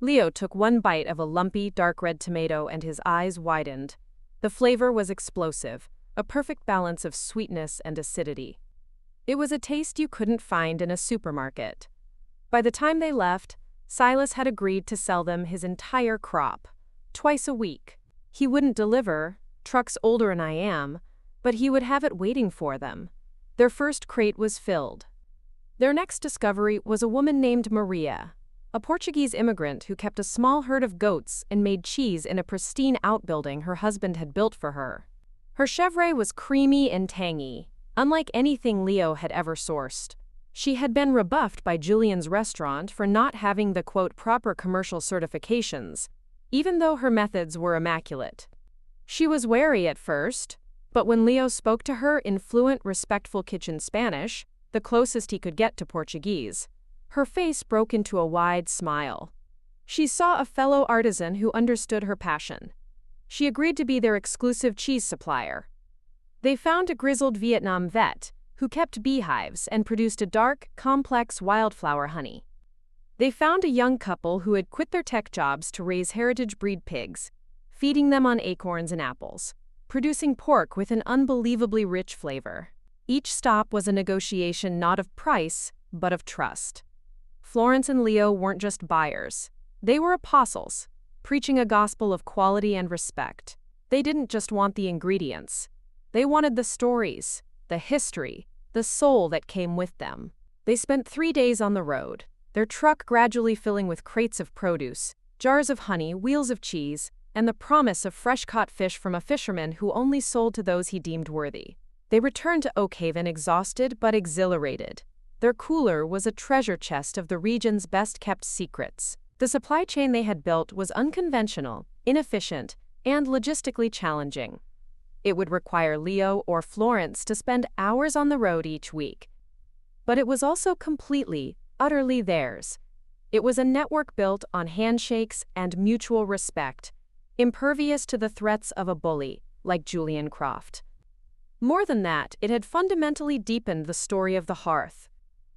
[SPEAKER 1] Leo took one bite of a lumpy, dark red tomato and his eyes widened. The flavor was explosive, a perfect balance of sweetness and acidity. It was a taste you couldn't find in a supermarket. By the time they left, Silas had agreed to sell them his entire crop, twice a week. He wouldn't deliver, trucks older than I am, but he would have it waiting for them. Their first crate was filled. Their next discovery was a woman named Maria, a Portuguese immigrant who kept a small herd of goats and made cheese in a pristine outbuilding her husband had built for her. Her chèvre was creamy and tangy, unlike anything Leo had ever sourced. She had been rebuffed by Julian's restaurant for not having the quote proper commercial certifications, even though her methods were immaculate. She was wary at first, but when Leo spoke to her in fluent, respectful kitchen Spanish, the closest he could get to Portuguese, her face broke into a wide smile. She saw a fellow artisan who understood her passion. She agreed to be their exclusive cheese supplier. They found a grizzled Vietnam vet who kept beehives and produced a dark, complex wildflower honey. They found a young couple who had quit their tech jobs to raise heritage breed pigs, feeding them on acorns and apples, producing pork with an unbelievably rich flavor. Each stop was a negotiation not of price, but of trust. Florence and Leo weren't just buyers. They were apostles, preaching a gospel of quality and respect. They didn't just want the ingredients. They wanted the stories, the history, the soul that came with them. They spent 3 days on the road, their truck gradually filling with crates of produce, jars of honey, wheels of cheese, and the promise of fresh-caught fish from a fisherman who only sold to those he deemed worthy. They returned to Oakhaven exhausted but exhilarated. Their cooler was a treasure chest of the region's best-kept secrets. The supply chain they had built was unconventional, inefficient, and logistically challenging. It would require Leo or Florence to spend hours on the road each week. But it was also completely, utterly theirs. It was a network built on handshakes and mutual respect, impervious to the threats of a bully like Julian Croft. More than that, it had fundamentally deepened the story of the hearth.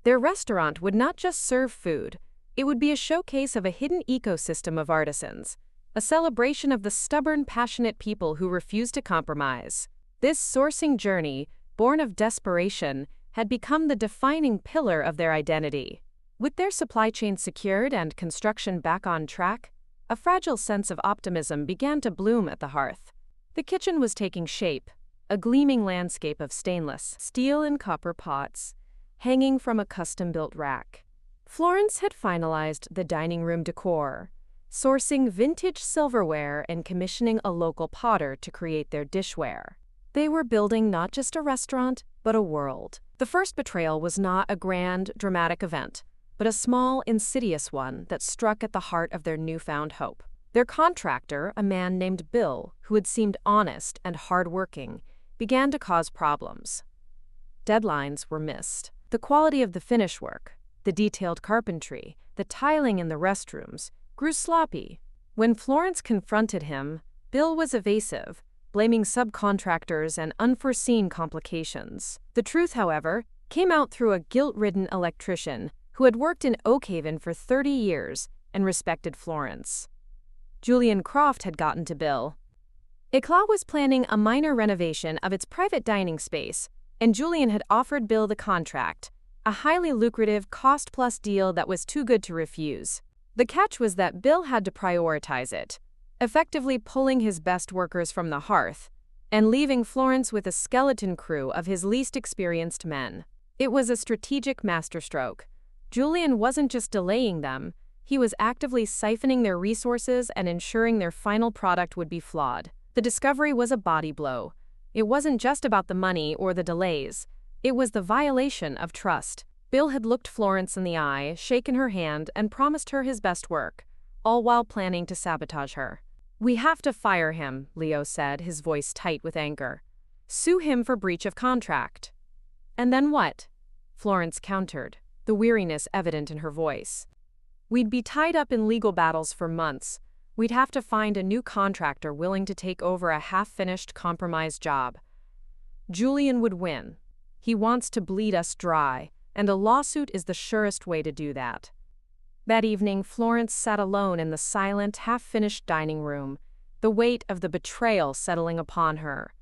[SPEAKER 1] Their restaurant would not just serve food, it would be a showcase of a hidden ecosystem of artisans, a celebration of the stubborn, passionate people who refused to compromise. This sourcing journey, born of desperation, had become the defining pillar of their identity. With their supply chain secured and construction back on track, a fragile sense of optimism began to bloom at the hearth. The kitchen was taking shape, a gleaming landscape of stainless steel and copper pots, hanging from a custom-built rack. Florence had finalized the dining room decor, sourcing vintage silverware and commissioning a local potter to create their dishware. They were building not just a restaurant, but a world. The first betrayal was not a grand, dramatic event, but a small, insidious one that struck at the heart of their newfound hope. Their contractor, a man named Bill, who had seemed honest and hardworking, began to cause problems. Deadlines were missed. The quality of the finish work, the detailed carpentry, the tiling in the restrooms, grew sloppy. When Florence confronted him, Bill was evasive, blaming subcontractors and unforeseen complications. The truth, however, came out through a guilt-ridden electrician who had worked in Oakhaven for 30 years and respected Florence. Julian Croft had gotten to Bill. Eclat was planning a minor renovation of its private dining space, and Julian had offered Bill the contract, a highly lucrative cost-plus deal that was too good to refuse. The catch was that Bill had to prioritize it, effectively pulling his best workers from the hearth and leaving Florence with a skeleton crew of his least experienced men. It was a strategic masterstroke. Julian wasn't just delaying them, he was actively siphoning their resources and ensuring their final product would be flawed. The discovery was a body blow. It wasn't just about the money or the delays. It was the violation of trust. Bill had looked Florence in the eye, shaken her hand, and promised her his best work, all while planning to sabotage her. "We have to fire him," Leo said, his voice tight with anger. "Sue him for breach of contract." "And then what?" Florence countered, the weariness evident in her voice. "We'd be tied up in legal battles for months. We'd have to find a new contractor willing to take over a half-finished, compromised job. Julian would win. He wants to bleed us dry, and a lawsuit is the surest way to do that." That evening, Florence sat alone in the silent, half-finished dining room, the weight of the betrayal settling upon her.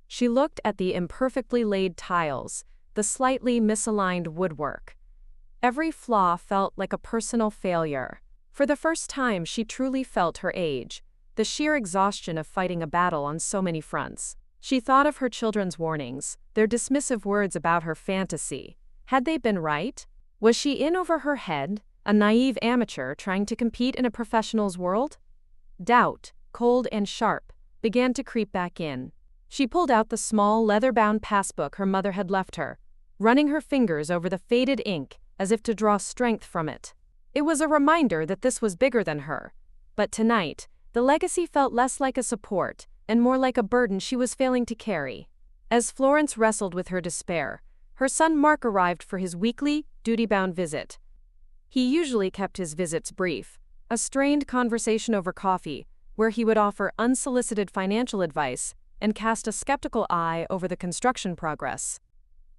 [SPEAKER 1] She looked at the imperfectly laid tiles, the slightly misaligned woodwork. Every flaw felt like a personal failure. For the first time, she truly felt her age, the sheer exhaustion of fighting a battle on so many fronts. She thought of her children's warnings, their dismissive words about her fantasy. Had they been right? Was she in over her head, a naive amateur trying to compete in a professional's world? Doubt, cold and sharp, began to creep back in. She pulled out the small, leather-bound passbook her mother had left her, running her fingers over the faded ink as if to draw strength from it. It was a reminder that this was bigger than her. But tonight, the legacy felt less like a support and more like a burden she was failing to carry. As Florence wrestled with her despair, her son Mark arrived for his weekly, duty-bound visit. He usually kept his visits brief, a strained conversation over coffee, where he would offer unsolicited financial advice and cast a skeptical eye over the construction progress.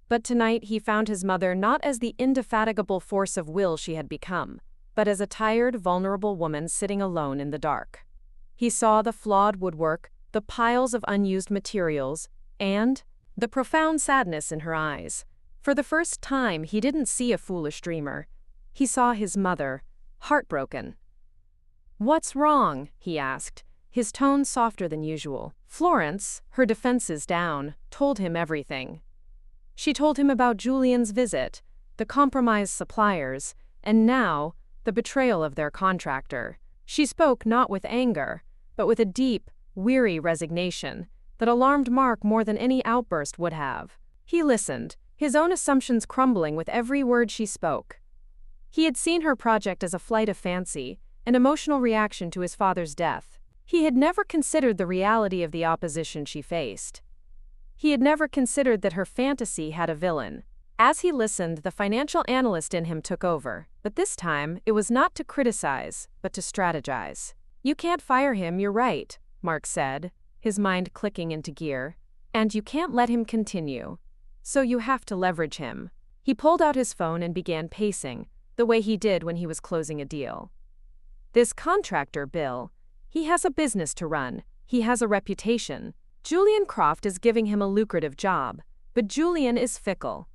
[SPEAKER 1] But tonight he found his mother not as the indefatigable force of will she had become, but as a tired, vulnerable woman sitting alone in the dark. He saw the flawed woodwork, the piles of unused materials, and the profound sadness in her eyes. For the first time, he didn't see a foolish dreamer. He saw his mother, heartbroken. "What's wrong?" he asked, his tone softer than usual. Florence, her defenses down, told him everything. She told him about Julian's visit, the compromised suppliers, and now, the betrayal of their contractor. She spoke not with anger, but with a deep, weary resignation that alarmed Mark more than any outburst would have. He listened, his own assumptions crumbling with every word she spoke. He had seen her project as a flight of fancy, an emotional reaction to his father's death. He had never considered the reality of the opposition she faced. He had never considered that her fantasy had a villain. As he listened, the financial analyst in him took over, but this time it was not to criticize, but to strategize. "You can't fire him, you're right," Mark said, his mind clicking into gear. "And you can't let him continue. So you have to leverage him." He pulled out his phone and began pacing, the way he did when he was closing a deal. "This contractor, Bill, he has a business to run, he has a reputation. Julian Croft is giving him a lucrative job, but Julian is fickle.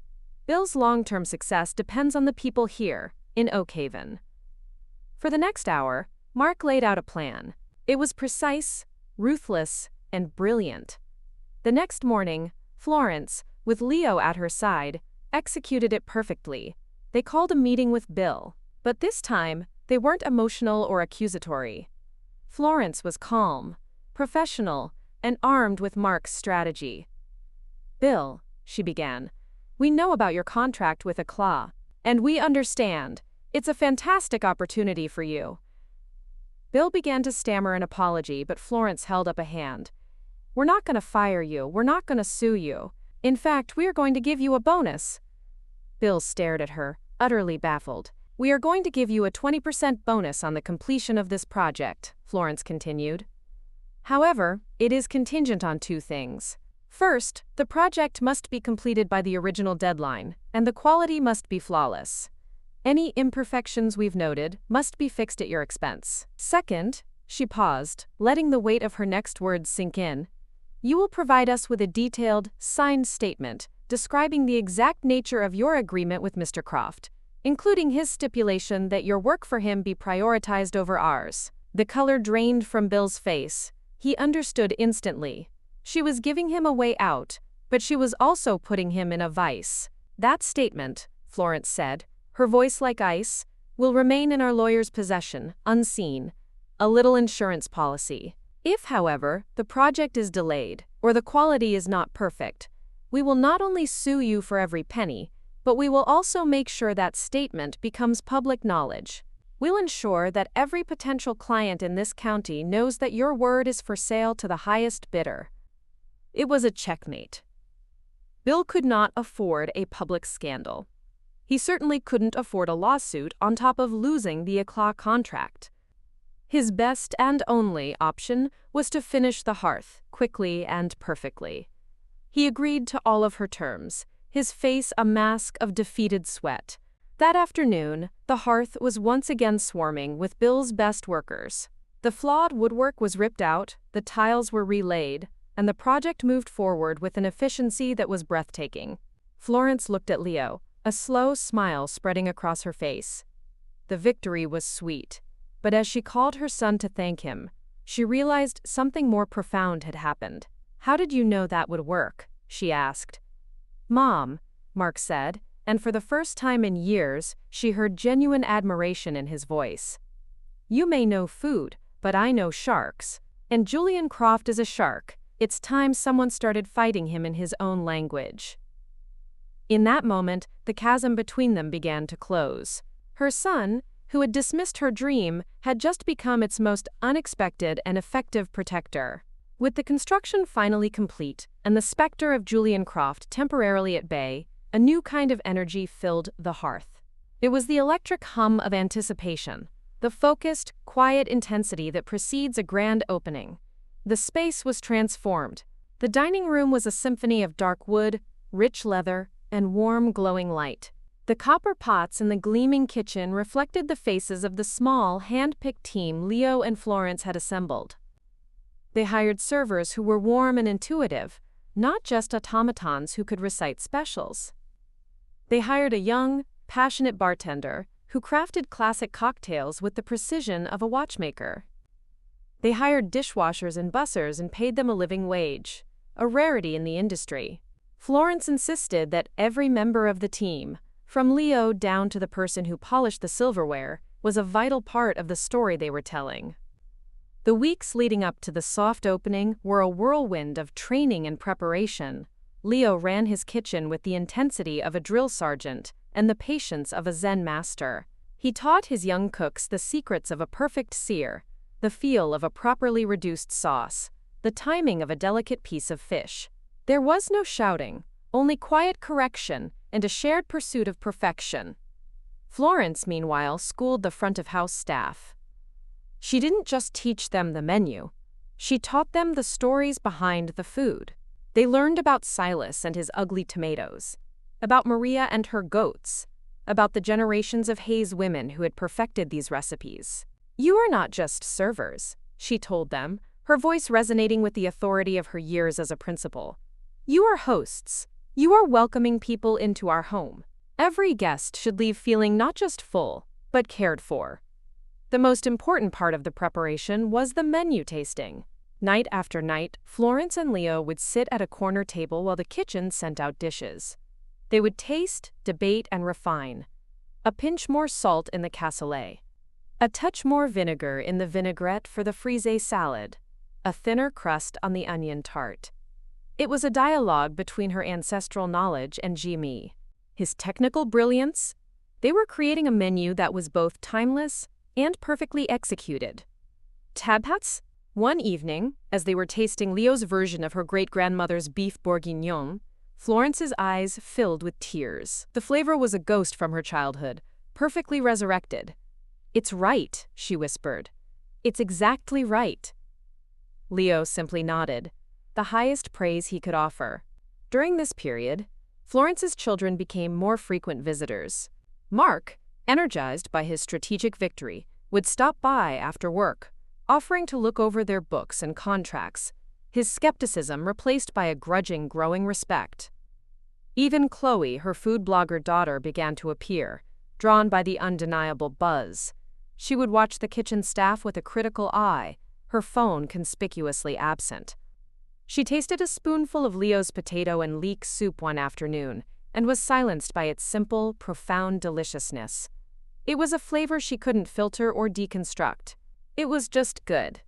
[SPEAKER 1] Bill's long-term success depends on the people here, in Oakhaven." For the next hour, Mark laid out a plan. It was precise, ruthless, and brilliant. The next morning, Florence, with Leo at her side, executed it perfectly. They called a meeting with Bill, but this time, they weren't emotional or accusatory. Florence was calm, professional, and armed with Mark's strategy. "Bill," she began, "we know about your contract with Eclat, and we understand. It's a fantastic opportunity for you." Bill began to stammer an apology, but Florence held up a hand. "We're not going to fire you, we're not going to sue you. In fact, we are going to give you a bonus." Bill stared at her, utterly baffled. "We are going to give you a 20% bonus on the completion of this project," Florence continued. "However, it is contingent on two things. First, the project must be completed by the original deadline, and the quality must be flawless. Any imperfections we've noted must be fixed at your expense. Second," she paused, letting the weight of her next words sink in, "you will provide us with a detailed, signed statement describing the exact nature of your agreement with Mr. Croft, including his stipulation that your work for him be prioritized over ours." The color drained from Bill's face. He understood instantly. She was giving him a way out, but she was also putting him in a vice. "That statement," Florence said, her voice like ice, "will remain in our lawyer's possession, unseen. A little insurance policy. If, however, the project is delayed, or the quality is not perfect, we will not only sue you for every penny, but we will also make sure that statement becomes public knowledge. We'll ensure that every potential client in this county knows that your word is for sale to the highest bidder." It was a checkmate. Bill could not afford a public scandal. He certainly couldn't afford a lawsuit on top of losing the Eclat contract. His best and only option was to finish the hearth, quickly and perfectly. He agreed to all of her terms, his face a mask of defeated sweat. That afternoon, the hearth was once again swarming with Bill's best workers. The flawed woodwork was ripped out, the tiles were relaid, and the project moved forward with an efficiency that was breathtaking. Florence looked at Leo, a slow smile spreading across her face. The victory was sweet, but as she called her son to thank him, she realized something more profound had happened. "How did you know that would work?" she asked. "Mom," Mark said, and for the first time in years, she heard genuine admiration in his voice. "You may know food, but I know sharks. And Julian Croft is a shark. It's time someone started fighting him in his own language." In that moment, the chasm between them began to close. Her son, who had dismissed her dream, had just become its most unexpected and effective protector. With the construction finally complete, and the specter of Julian Croft temporarily at bay, a new kind of energy filled the hearth. It was the electric hum of anticipation, the focused, quiet intensity that precedes a grand opening. The space was transformed. The dining room was a symphony of dark wood, rich leather, and warm, glowing light. The copper pots in the gleaming kitchen reflected the faces of the small, hand-picked team Leo and Florence had assembled. They hired servers who were warm and intuitive, not just automatons who could recite specials. They hired a young, passionate bartender who crafted classic cocktails with the precision of a watchmaker. They hired dishwashers and bussers and paid them a living wage, a rarity in the industry. Florence insisted that every member of the team, from Leo down to the person who polished the silverware, was a vital part of the story they were telling. The weeks leading up to the soft opening were a whirlwind of training and preparation. Leo ran his kitchen with the intensity of a drill sergeant and the patience of a Zen master. He taught his young cooks the secrets of a perfect sear, the feel of a properly reduced sauce, the timing of a delicate piece of fish. There was no shouting, only quiet correction and a shared pursuit of perfection. Florence, meanwhile, schooled the front-of-house staff. She didn't just teach them the menu. She taught them the stories behind the food. They learned about Silas and his ugly tomatoes, about Maria and her goats, about the generations of Hayes women who had perfected these recipes. "You are not just servers," she told them, her voice resonating with the authority of her years as a principal. "You are hosts. You are welcoming people into our home. Every guest should leave feeling not just full, but cared for." The most important part of the preparation was the menu tasting. Night after night, Florence and Leo would sit at a corner table while the kitchen sent out dishes. They would taste, debate, and refine. A pinch more salt in the cassoulet. A touch more vinegar in the vinaigrette for the frisée salad. A thinner crust on the onion tart. It was a dialogue between her ancestral knowledge and Jimmy, his technical brilliance. They were creating a menu that was both timeless and perfectly executed. Tabhats? One evening, as they were tasting Leo's version of her great-grandmother's beef bourguignon, Florence's eyes filled with tears. The flavor was a ghost from her childhood, perfectly resurrected. "It's right," she whispered. "It's exactly right." Leo simply nodded, the highest praise he could offer. During this period, Florence's children became more frequent visitors. Mark, energized by his strategic victory, would stop by after work, offering to look over their books and contracts, his skepticism replaced by a grudging, growing respect. Even Chloe, her food blogger daughter, began to appear, drawn by the undeniable buzz. She would watch the kitchen staff with a critical eye, her phone conspicuously absent. She tasted a spoonful of Leo's potato and leek soup one afternoon, and was silenced by its simple, profound deliciousness. It was a flavor she couldn't filter or deconstruct. It was just good.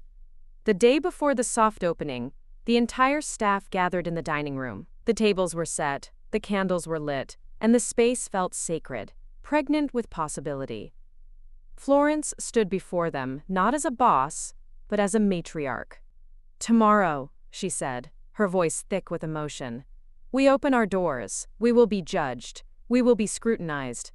[SPEAKER 1] The day before the soft opening, the entire staff gathered in the dining room. The tables were set, the candles were lit, and the space felt sacred, pregnant with possibility. Florence stood before them, not as a boss, but as a matriarch. "Tomorrow," she said, her voice thick with emotion, "we open our doors, we will be judged, we will be scrutinized.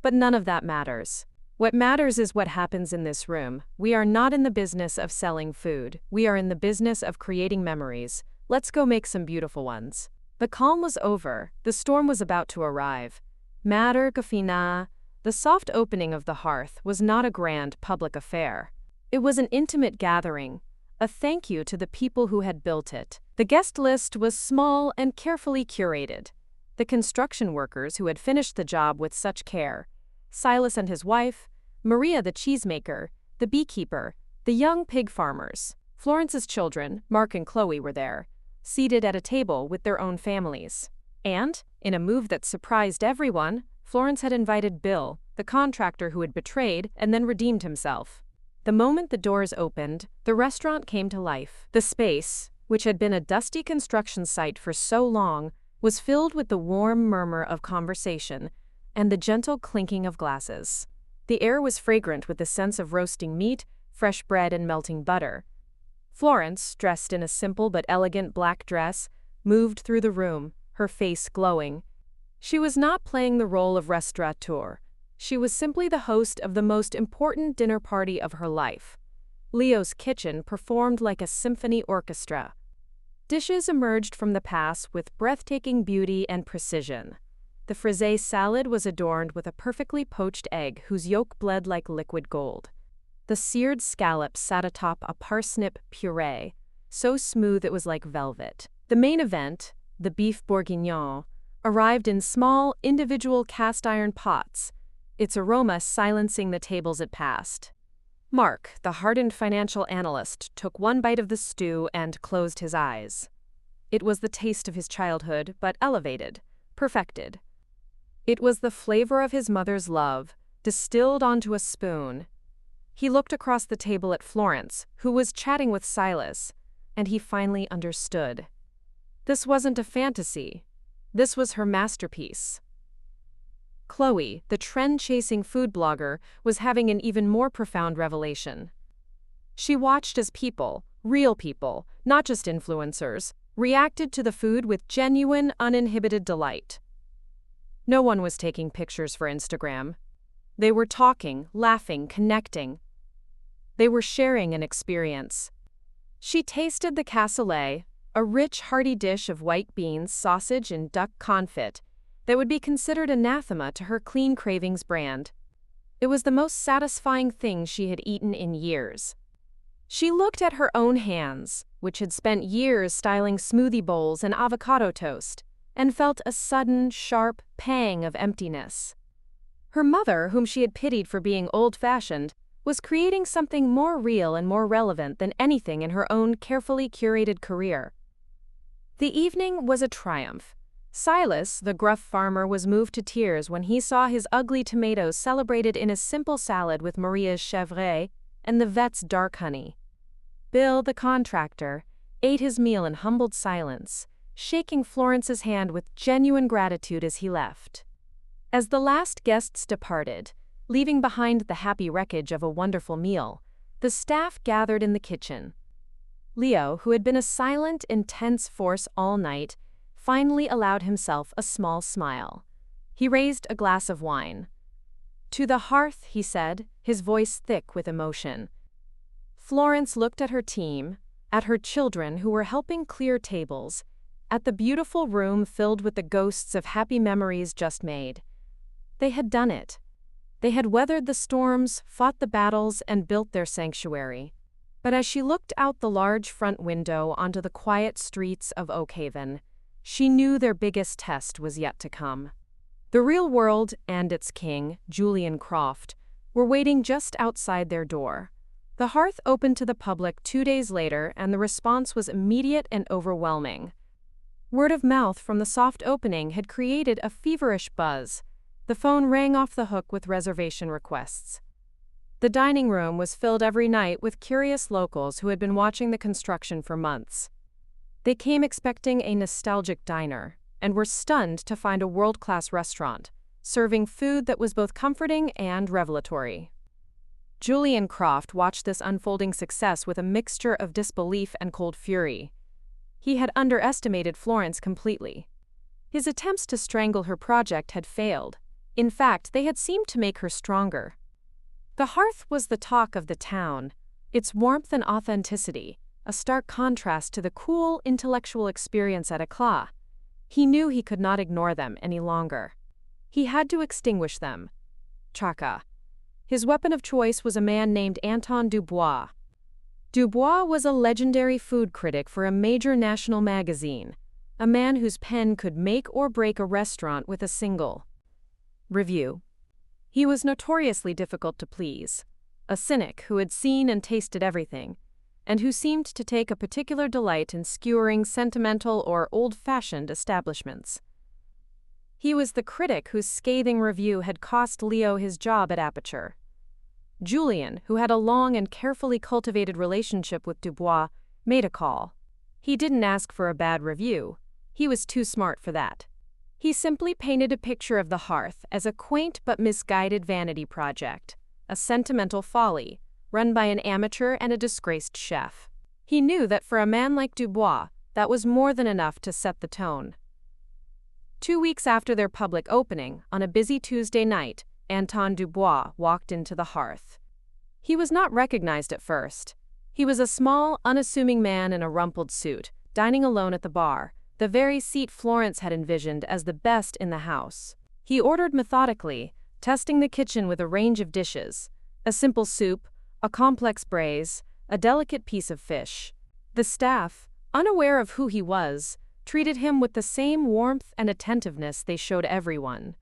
[SPEAKER 1] But none of that matters. What matters is what happens in this room. We are not in the business of selling food. We are in the business of creating memories. Let's go make some beautiful ones." The calm was over. The storm was about to arrive. Mater Gafina, the soft opening of the hearth, was not a grand public affair. It was an intimate gathering, a thank you to the people who had built it. The guest list was small and carefully curated. The construction workers who had finished the job with such care, Silas and his wife, Maria the cheesemaker, the beekeeper, the young pig farmers. Florence's children, Mark and Chloe, were there, seated at a table with their own families. And, in a move that surprised everyone, Florence had invited Bill, the contractor who had betrayed and then redeemed himself. The moment the doors opened, the restaurant came to life. The space, which had been a dusty construction site for so long, was filled with the warm murmur of conversation and the gentle clinking of glasses. The air was fragrant with the sense of roasting meat, fresh bread, and melting butter. Florence, dressed in a simple but elegant black dress, moved through the room, her face glowing. She was not playing the role of restaurateur. She was simply the host of the most important dinner party of her life. Leo's kitchen performed like a symphony orchestra. Dishes emerged from the past with breathtaking beauty and precision. The frisée salad was adorned with a perfectly poached egg whose yolk bled like liquid gold. The seared scallops sat atop a parsnip puree, so smooth it was like velvet. The main event, the beef bourguignon, arrived in small, individual cast-iron pots, its aroma silencing the tables it passed. Mark, the hardened financial analyst, took one bite of the stew and closed his eyes. It was the taste of his childhood, but elevated, perfected. It was the flavor of his mother's love, distilled onto a spoon. He looked across the table at Florence, who was chatting with Silas, and he finally understood. This wasn't a fantasy. This was her masterpiece. Chloe, the trend-chasing food blogger, was having an even more profound revelation. She watched as people, real people, not just influencers, reacted to the food with genuine, uninhibited delight. No one was taking pictures for Instagram. They were talking, laughing, connecting. They were sharing an experience. She tasted the cassoulet, a rich, hearty dish of white beans, sausage, and duck confit that would be considered anathema to her clean cravings brand. It was the most satisfying thing she had eaten in years. She looked at her own hands, which had spent years styling smoothie bowls and avocado toast, and felt a sudden, sharp pang of emptiness. Her mother, whom she had pitied for being old-fashioned, was creating something more real and more relevant than anything in her own carefully curated career. The evening was a triumph. Silas, the gruff farmer, was moved to tears when he saw his ugly tomatoes celebrated in a simple salad with Maria's chèvre and the vet's dark honey. Bill, the contractor, ate his meal in humbled silence, shaking Florence's hand with genuine gratitude as he left. As the last guests departed, leaving behind the happy wreckage of a wonderful meal, the staff gathered in the kitchen. Leo, who had been a silent, intense force all night, finally allowed himself a small smile. He raised a glass of wine. "To the hearth," he said, his voice thick with emotion. Florence looked at her team, at her children who were helping clear tables, at the beautiful room filled with the ghosts of happy memories just made. They had done it. They had weathered the storms, fought the battles, and built their sanctuary. But as she looked out the large front window onto the quiet streets of Oakhaven, she knew their biggest test was yet to come. The real world and its king, Julian Croft, were waiting just outside their door. The hearth opened to the public 2 days later, and the response was immediate and overwhelming. Word of mouth from the soft opening had created a feverish buzz. The phone rang off the hook with reservation requests. The dining room was filled every night with curious locals who had been watching the construction for months. They came expecting a nostalgic diner, and were stunned to find a world-class restaurant, serving food that was both comforting and revelatory. Julian Croft watched this unfolding success with a mixture of disbelief and cold fury. He had underestimated Florence completely. His attempts to strangle her project had failed. In fact, they had seemed to make her stronger. The hearth was the talk of the town, its warmth and authenticity, a stark contrast to the cool, intellectual experience at Eclat. He knew he could not ignore them any longer. He had to extinguish them. Chaka. His weapon of choice was a man named Anton Dubois. Dubois was a legendary food critic for a major national magazine, a man whose pen could make or break a restaurant with a single review. He was notoriously difficult to please, a cynic who had seen and tasted everything, and who seemed to take a particular delight in skewering sentimental or old-fashioned establishments. He was the critic whose scathing review had cost Leo his job at Aperture. Julian, who had a long and carefully cultivated relationship with Dubois, made a call. He didn't ask for a bad review. He was too smart for that. He simply painted a picture of the hearth as a quaint but misguided vanity project, a sentimental folly, run by an amateur and a disgraced chef. He knew that for a man like Dubois, that was more than enough to set the tone. 2 weeks after their public opening, on a busy Tuesday night, Anton Dubois walked into the hearth. He was not recognized at first. He was a small, unassuming man in a rumpled suit, dining alone at the bar, the very seat Florence had envisioned as the best in the house. He ordered methodically, testing the kitchen with a range of dishes: a simple soup, a complex braise, a delicate piece of fish. The staff, unaware of who he was, treated him with the same warmth and attentiveness they showed everyone.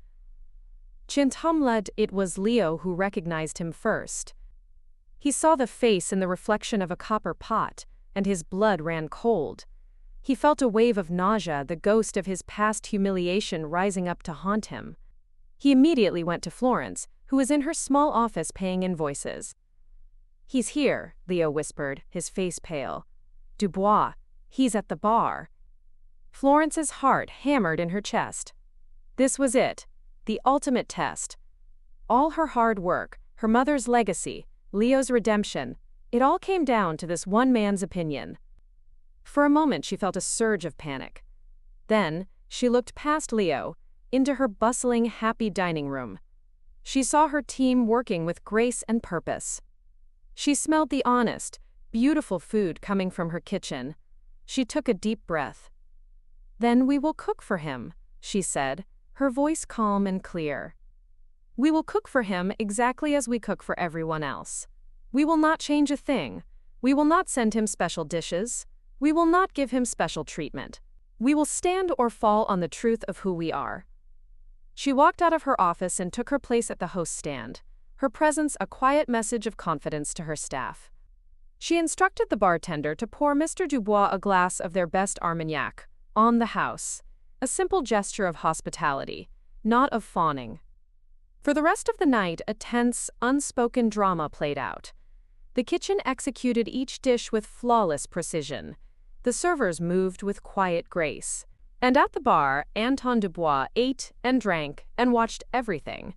[SPEAKER 1] Chintumled, it was Leo who recognized him first. He saw the face in the reflection of a copper pot, and his blood ran cold. He felt a wave of nausea, the ghost of his past humiliation rising up to haunt him. He immediately went to Florence, who was in her small office paying invoices. "He's here," Leo whispered, his face pale. "Dubois, he's at the bar." Florence's heart hammered in her chest. This was it. The ultimate test. All her hard work, her mother's legacy, Leo's redemption, it all came down to this one man's opinion. For a moment she felt a surge of panic. Then, she looked past Leo, into her bustling, happy dining room. She saw her team working with grace and purpose. She smelled the honest, beautiful food coming from her kitchen. She took a deep breath. "Then we will cook for him," she said, her voice calm and clear. "We will cook for him exactly as we cook for everyone else. We will not change a thing. We will not send him special dishes. We will not give him special treatment. We will stand or fall on the truth of who we are." She walked out of her office and took her place at the host stand, her presence a quiet message of confidence to her staff. She instructed the bartender to pour Mr. Dubois a glass of their best Armagnac, on the house, a simple gesture of hospitality, not of fawning. For the rest of the night, a tense, unspoken drama played out. The kitchen executed each dish with flawless precision. The servers moved with quiet grace. And at the bar, Anton Dubois ate and drank and watched everything.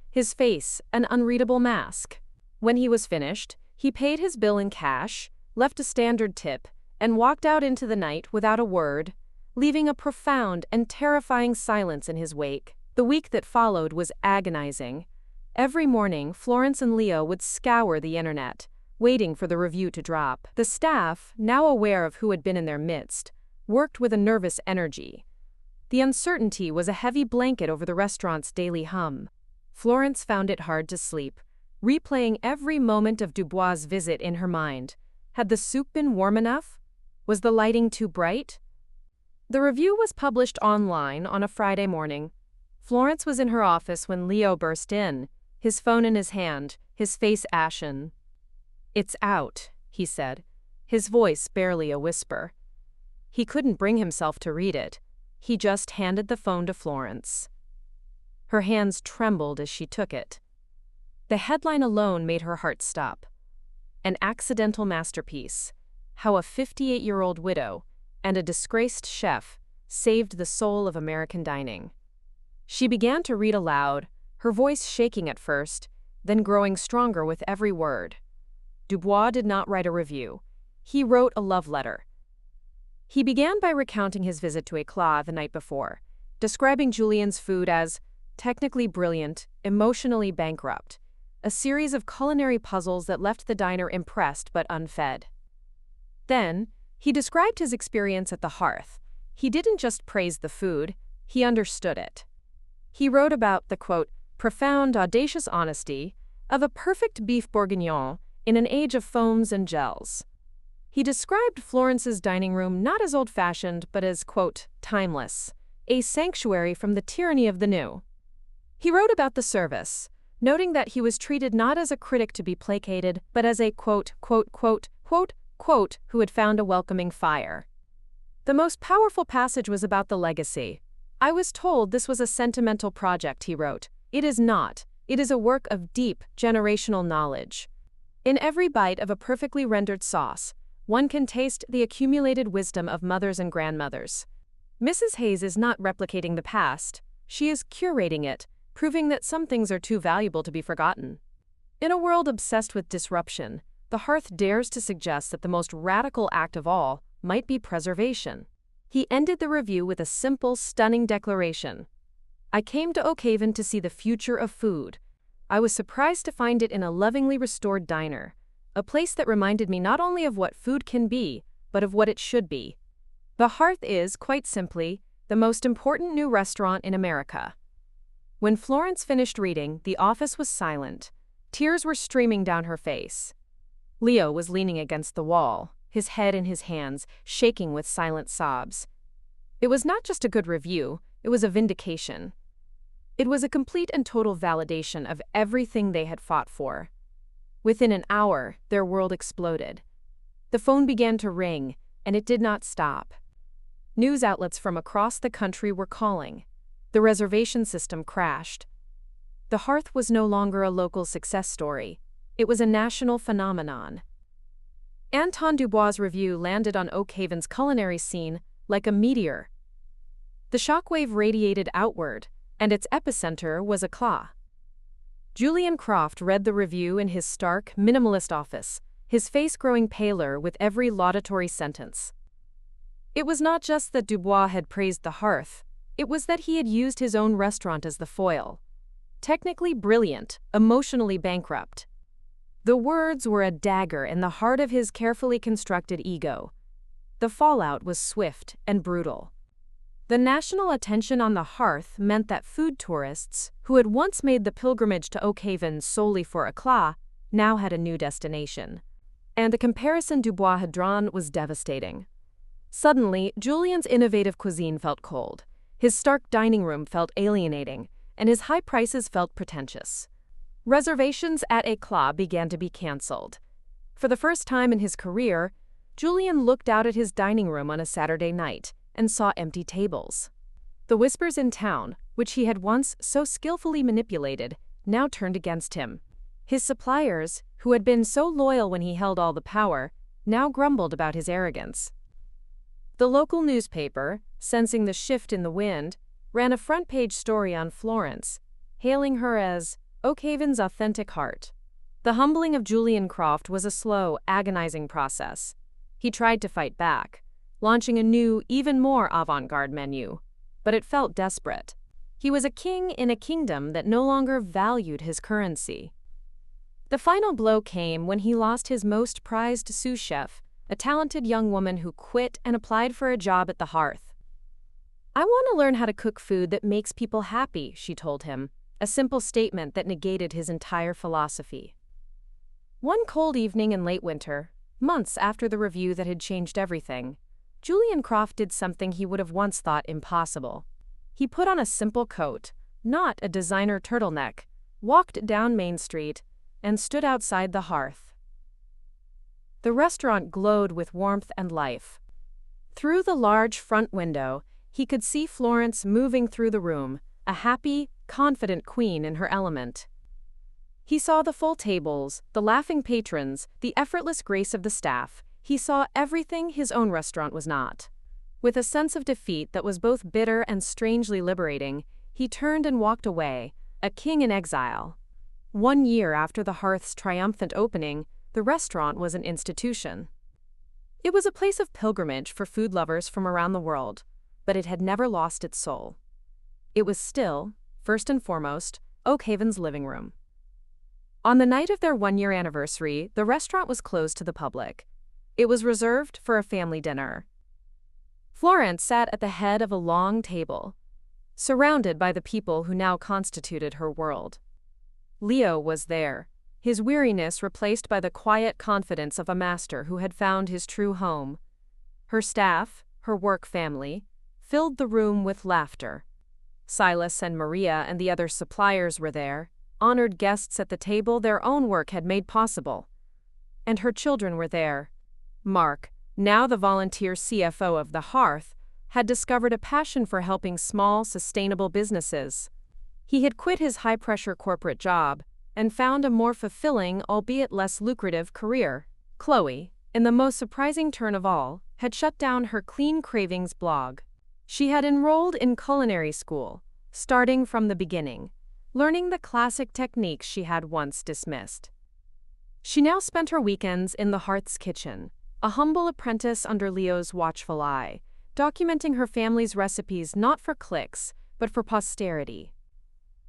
[SPEAKER 1] His face an unreadable mask. When he was finished, he paid his bill in cash, left a standard tip, and walked out into the night without a word, leaving a profound and terrifying silence in his wake. The week that followed was agonizing. Every morning, Florence and Leo would scour the internet, waiting for the review to drop. The staff, now aware of who had been in their midst, worked with a nervous energy. The uncertainty was a heavy blanket over the restaurant's daily hum. Florence found it hard to sleep, replaying every moment of Dubois' visit in her mind. Had the soup been warm enough? Was the lighting too bright? The review was published online on a Friday morning. Florence was in her office when Leo burst in, his phone in his hand, his face ashen. "It's out," he said, his voice barely a whisper. He couldn't bring himself to read it. He just handed the phone to Florence. Her hands trembled as she took it. The headline alone made her heart stop. An accidental masterpiece. How a 58-year-old widow and a disgraced chef saved the soul of American dining. She began to read aloud, her voice shaking at first, then growing stronger with every word. Dubois did not write a review. He wrote a love letter. He began by recounting his visit to Éclat the night before, describing Julian's food as technically brilliant, emotionally bankrupt, a series of culinary puzzles that left the diner impressed but unfed. Then, he described his experience at the hearth. He didn't just praise the food, he understood it. He wrote about the, quote, profound, audacious honesty of a perfect beef bourguignon in an age of foams and gels. He described Florence's dining room not as old-fashioned, but as, quote, timeless, a sanctuary from the tyranny of the new. He wrote about the service, noting that he was treated not as a critic to be placated, but as a, quote, who had found a welcoming fire. The most powerful passage was about the legacy. I was told this was a sentimental project, he wrote. It is not. It is a work of deep, generational knowledge. In every bite of a perfectly rendered sauce, one can taste the accumulated wisdom of mothers and grandmothers. Mrs. Hayes is not replicating the past. She is curating it, proving that some things are too valuable to be forgotten. In a world obsessed with disruption, the hearth dares to suggest that the most radical act of all might be preservation. He ended the review with a simple, stunning declaration. I came to Oakhaven to see the future of food. I was surprised to find it in a lovingly restored diner, a place that reminded me not only of what food can be, but of what it should be. The Hearth is, quite simply, the most important new restaurant in America. When Florence finished reading, the office was silent. Tears were streaming down her face. Leo was leaning against the wall, his head in his hands, shaking with silent sobs. It was not just a good review, it was a vindication. It was a complete and total validation of everything they had fought for. Within an hour, their world exploded. The phone began to ring, and it did not stop. News outlets from across the country were calling. The reservation system crashed. The Hearth was no longer a local success story. It was a national phenomenon. Anton Dubois' review landed on Oakhaven's culinary scene like a meteor. The shockwave radiated outward, and its epicenter was Eclat. Julian Croft read the review in his stark, minimalist office, his face growing paler with every laudatory sentence. It was not just that Dubois had praised the Hearth, it was that he had used his own restaurant as the foil. Technically brilliant, emotionally bankrupt. The words were a dagger in the heart of his carefully constructed ego. The fallout was swift and brutal. The national attention on the Hearth meant that food tourists, who had once made the pilgrimage to Oakhaven solely for Eclat, now had a new destination. And the comparison Dubois had drawn was devastating. Suddenly, Julian's innovative cuisine felt cold. His stark dining room felt alienating, and his high prices felt pretentious. Reservations at Eclat began to be cancelled. For the first time in his career, Julian looked out at his dining room on a Saturday night and saw empty tables. The whispers in town, which he had once so skillfully manipulated, now turned against him. His suppliers, who had been so loyal when he held all the power, now grumbled about his arrogance. The local newspaper, sensing the shift in the wind, ran a front-page story on Florence, hailing her as Oakhaven's authentic heart. The humbling of Julian Croft was a slow, agonizing process. He tried to fight back, launching a new, even more avant-garde menu, but it felt desperate. He was a king in a kingdom that no longer valued his currency. The final blow came when he lost his most prized sous chef, a talented young woman who quit and applied for a job at the Hearth. I want to learn how to cook food that makes people happy, she told him, a simple statement that negated his entire philosophy. One cold evening in late winter, months after the review that had changed everything, Julian Croft did something he would have once thought impossible. He put on a simple coat, not a designer turtleneck, walked down Main Street, and stood outside the Hearth. The restaurant glowed with warmth and life. Through the large front window, he could see Florence moving through the room, a happy, confident queen in her element. He saw the full tables, the laughing patrons, the effortless grace of the staff. He saw everything his own restaurant was not. With a sense of defeat that was both bitter and strangely liberating, he turned and walked away, a king in exile. 1 year after the Hearth's triumphant opening, the restaurant was an institution. It was a place of pilgrimage for food lovers from around the world, but it had never lost its soul. It was still, first and foremost, Oakhaven's living room. On the night of their 1-year anniversary, the restaurant was closed to the public. It was reserved for a family dinner. Florence sat at the head of a long table. surrounded by the people who now constituted her world. Leo was there, his weariness replaced by the quiet confidence of a master who had found his true home. Her staff, her work family, filled the room with laughter. Silas and Maria and the other suppliers were there, honored guests at the table their own work had made possible. And her children were there. Mark, now the volunteer CFO of the Hearth, had discovered a passion for helping small, sustainable businesses. He had quit his high-pressure corporate job and found a more fulfilling, albeit less lucrative, career. Chloe, in the most surprising turn of all, had shut down her Clean Cravings blog. She had enrolled in culinary school, starting from the beginning, learning the classic techniques she had once dismissed. She now spent her weekends in the Hearth's kitchen, a humble apprentice under Leo's watchful eye, documenting her family's recipes not for clicks, but for posterity.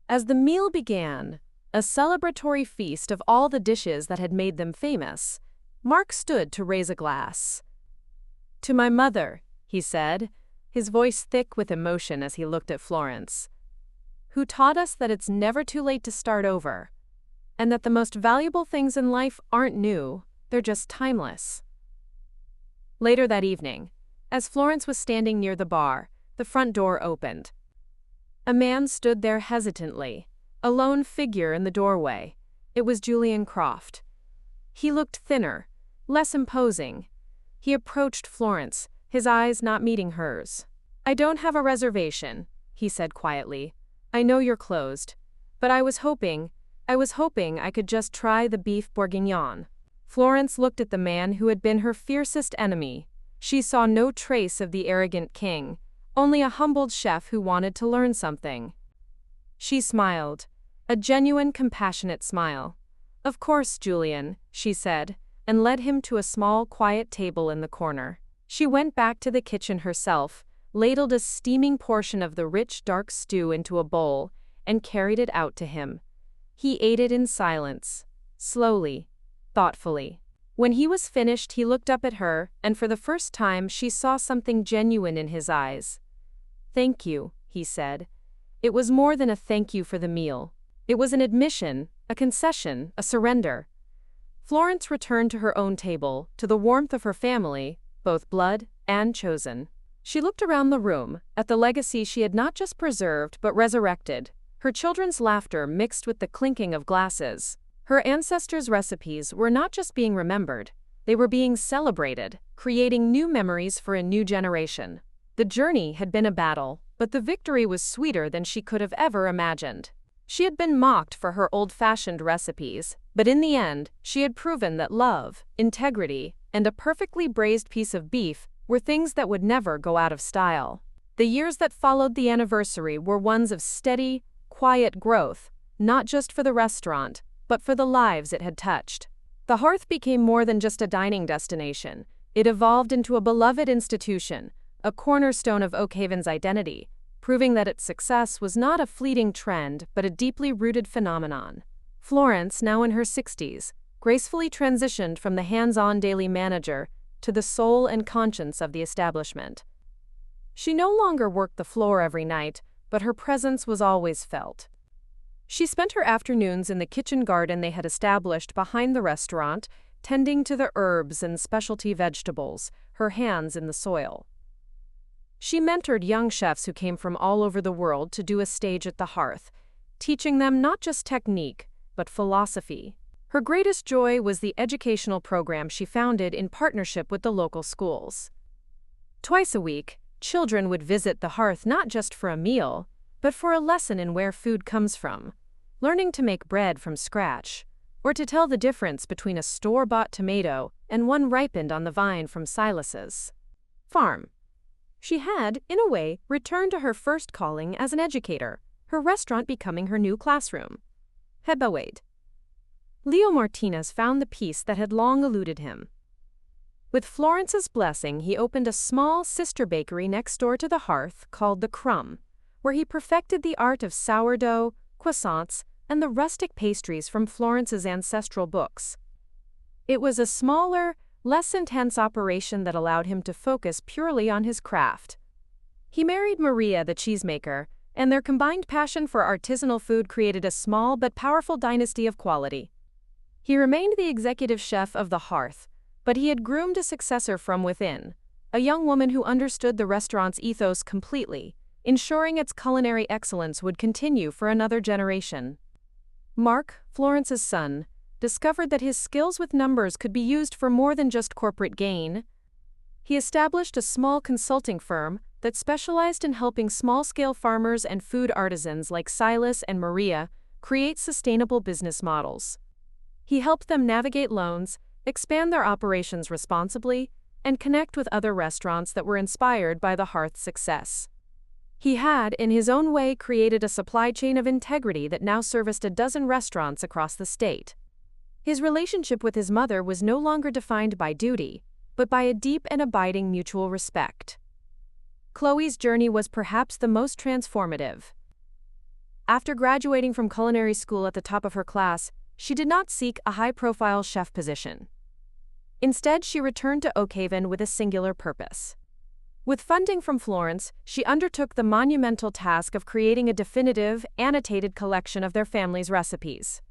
[SPEAKER 1] As the meal began, a celebratory feast of all the dishes that had made them famous, Mark stood to raise a glass. "To my mother," he said, his voice thick with emotion as he looked at Florence, "who taught us that it's never too late to start over, and that the most valuable things in life aren't new, they're just timeless." Later that evening, as Florence was standing near the bar, the front door opened. A man stood there hesitantly, a lone figure in the doorway. It was Julian Croft. He looked thinner, less imposing. He approached Florence, his eyes not meeting hers. "I don't have a reservation," he said quietly. "I know you're closed, but I was hoping I could just try the beef bourguignon." Florence looked at the man who had been her fiercest enemy. She saw no trace of the arrogant king, only a humbled chef who wanted to learn something. She smiled, a genuine, compassionate smile. "Of course, Julian," she said, and led him to a small, quiet table in the corner. She went back to the kitchen herself, ladled a steaming portion of the rich, dark stew into a bowl, and carried it out to him. He ate it in silence, slowly, thoughtfully. When he was finished, he looked up at her, and for the first time she saw something genuine in his eyes. "Thank you," he said. It was more than a thank you for the meal. It was an admission, a concession, a surrender. Florence returned to her own table, to the warmth of her family, both blood and chosen. She looked around the room, at the legacy she had not just preserved but resurrected. Her children's laughter mixed with the clinking of glasses. Her ancestors' recipes were not just being remembered, they were being celebrated, creating new memories for a new generation. The journey had been a battle, but the victory was sweeter than she could have ever imagined. She had been mocked for her old-fashioned recipes, but in the end, she had proven that love, integrity, and a perfectly braised piece of beef were things that would never go out of style. The years that followed the anniversary were ones of steady, quiet growth, not just for the restaurant, but for the lives it had touched. The Hearth became more than just a dining destination. It evolved into a beloved institution, a cornerstone of Oakhaven's identity, proving that its success was not a fleeting trend but a deeply rooted phenomenon. Florence, now in her 60s, gracefully transitioned from the hands-on daily manager to the soul and conscience of the establishment. She no longer worked the floor every night, but her presence was always felt. She spent her afternoons in the kitchen garden they had established behind the restaurant, tending to the herbs and specialty vegetables, her hands in the soil. She mentored young chefs who came from all over the world to do a stage at the Hearth, teaching them not just technique, but philosophy. Her greatest joy was the educational program she founded in partnership with the local schools. Twice a week, children would visit the Hearth not just for a meal, but for a lesson in where food comes from, learning to make bread from scratch, or to tell the difference between a store-bought tomato and one ripened on the vine from Silas's farm. She had, in a way, returned to her first calling as an educator, her restaurant becoming her new classroom. Hebawade. Leo Martinez found the peace that had long eluded him. With Florence's blessing, he opened a small sister bakery next door to the Hearth called The Crumb, where he perfected the art of sourdough, croissants, and the rustic pastries from Florence's ancestral books. It was a smaller, less intense operation that allowed him to focus purely on his craft. He married Maria the cheesemaker, and their combined passion for artisanal food created a small but powerful dynasty of quality. He remained the executive chef of the hearth, but he had groomed a successor from within, a young woman who understood the restaurant's ethos completely, ensuring its culinary excellence would continue for another generation. Mark, Florence's son, discovered that his skills with numbers could be used for more than just corporate gain. He established a small consulting firm that specialized in helping small-scale farmers and food artisans like Silas and Maria create sustainable business models. He helped them navigate loans, expand their operations responsibly, and connect with other restaurants that were inspired by the hearth's success. He had, in his own way, created a supply chain of integrity that now serviced a dozen restaurants across the state. His relationship with his mother was no longer defined by duty, but by a deep and abiding mutual respect. Chloe's journey was perhaps the most transformative. After graduating from culinary school at the top of her class, she did not seek a high-profile chef position. Instead, she returned to Oakhaven with a singular purpose. With funding from Florence, she undertook the monumental task of creating a definitive, annotated collection of their family's recipes.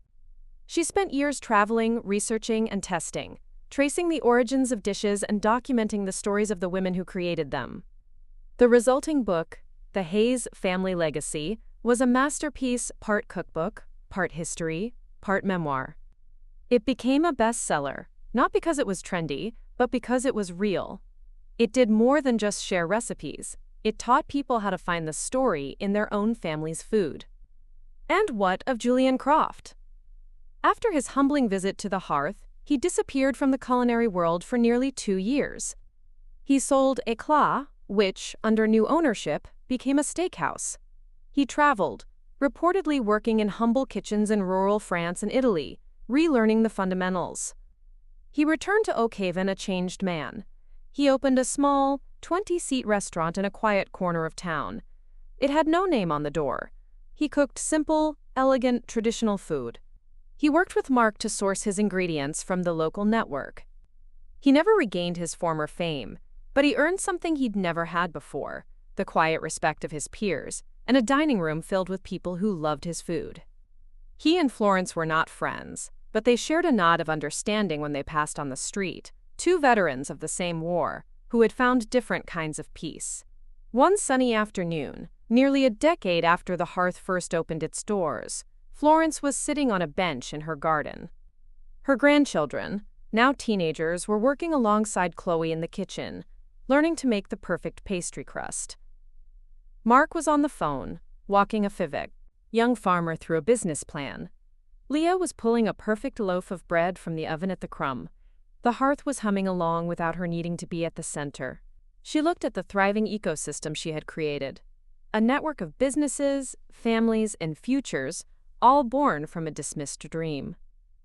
[SPEAKER 1] She spent years traveling, researching, and testing, tracing the origins of dishes and documenting the stories of the women who created them. The resulting book, The Hayes Family Legacy, was a masterpiece, part cookbook, part history, part memoir. It became a bestseller, not because it was trendy, but because it was real. It did more than just share recipes. It taught people how to find the story in their own family's food. And what of Julian Croft? After his humbling visit to the hearth, he disappeared from the culinary world for nearly 2 years. He sold Éclat, which, under new ownership, became a steakhouse. He traveled, reportedly working in humble kitchens in rural France and Italy, relearning the fundamentals. He returned to Oakhaven a changed man. He opened a small, 20-seat restaurant in a quiet corner of town. It had no name on the door. He cooked simple, elegant, traditional food. He worked with Mark to source his ingredients from the local network. He never regained his former fame, but he earned something he'd never had before, the quiet respect of his peers, and a dining room filled with people who loved his food. He and Florence were not friends, but they shared a nod of understanding when they passed on the street, two veterans of the same war, who had found different kinds of peace. One sunny afternoon, nearly a decade after the hearth first opened its doors, Florence was sitting on a bench in her garden. Her grandchildren, now teenagers, were working alongside Chloe in the kitchen, learning to make the perfect pastry crust. Mark was on the phone, walking a Fivek, young farmer through a business plan. Leah was pulling a perfect loaf of bread from the oven at the crumb. The hearth was humming along without her needing to be at the center. She looked at the thriving ecosystem she had created. A network of businesses, families, and futures, all born from a dismissed dream.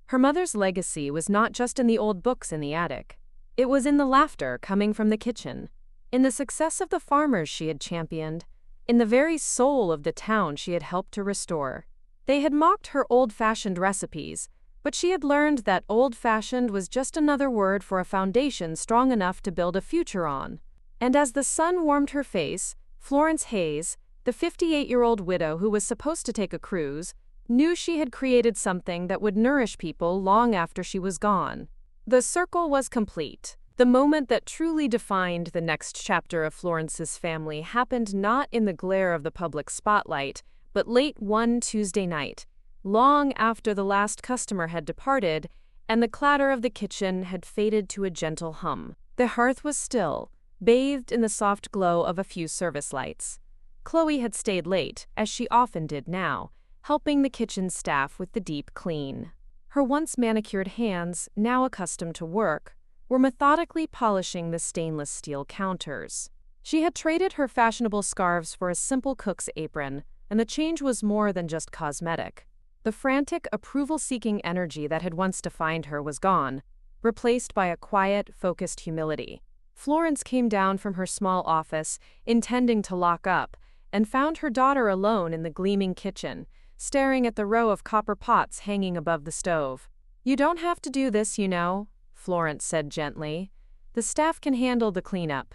[SPEAKER 1] Her mother's legacy was not just in the old books in the attic. It was in the laughter coming from the kitchen, in the success of the farmers she had championed, in the very soul of the town she had helped to restore. They had mocked her old-fashioned recipes, but she had learned that old-fashioned was just another word for a foundation strong enough to build a future on. And as the sun warmed her face, Florence Hayes, the 58-year-old widow who was supposed to take a cruise, knew she had created something that would nourish people long after she was gone. The circle was complete. The moment that truly defined the next chapter of Florence's family happened not in the glare of the public spotlight, but late one Tuesday night, long after the last customer had departed and the clatter of the kitchen had faded to a gentle hum. The hearth was still, bathed in the soft glow of a few service lights. Chloe had stayed late, as she often did now, helping the kitchen staff with the deep clean. Her once manicured hands, now accustomed to work, were methodically polishing the stainless steel counters. She had traded her fashionable scarves for a simple cook's apron, and the change was more than just cosmetic. The frantic, approval-seeking energy that had once defined her was gone, replaced by a quiet, focused humility. Florence came down from her small office, intending to lock up, and found her daughter alone in the gleaming kitchen, staring at the row of copper pots hanging above the stove. "You don't have to do this, you know," Florence said gently. "The staff can handle the cleanup."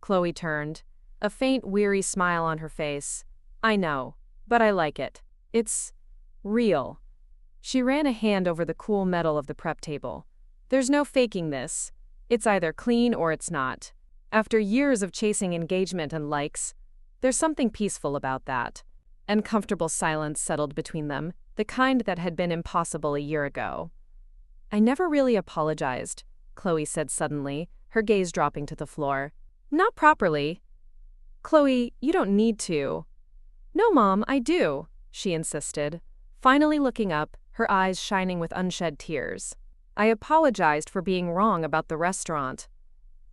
[SPEAKER 1] Chloe turned, a faint, weary smile on her face. I know, but I like it. It's real. She ran a hand over the cool metal of the prep table. There's no faking this. It's either clean or it's not. After years of chasing engagement and likes, there's something peaceful about that. And comfortable silence settled between them, the kind that had been impossible a year ago. I never really apologized, Chloe said suddenly, her gaze dropping to the floor. Not properly. Chloe, you don't need to. No, Mom, I do, she insisted, finally looking up, her eyes shining with unshed tears. I apologized for being wrong about the restaurant.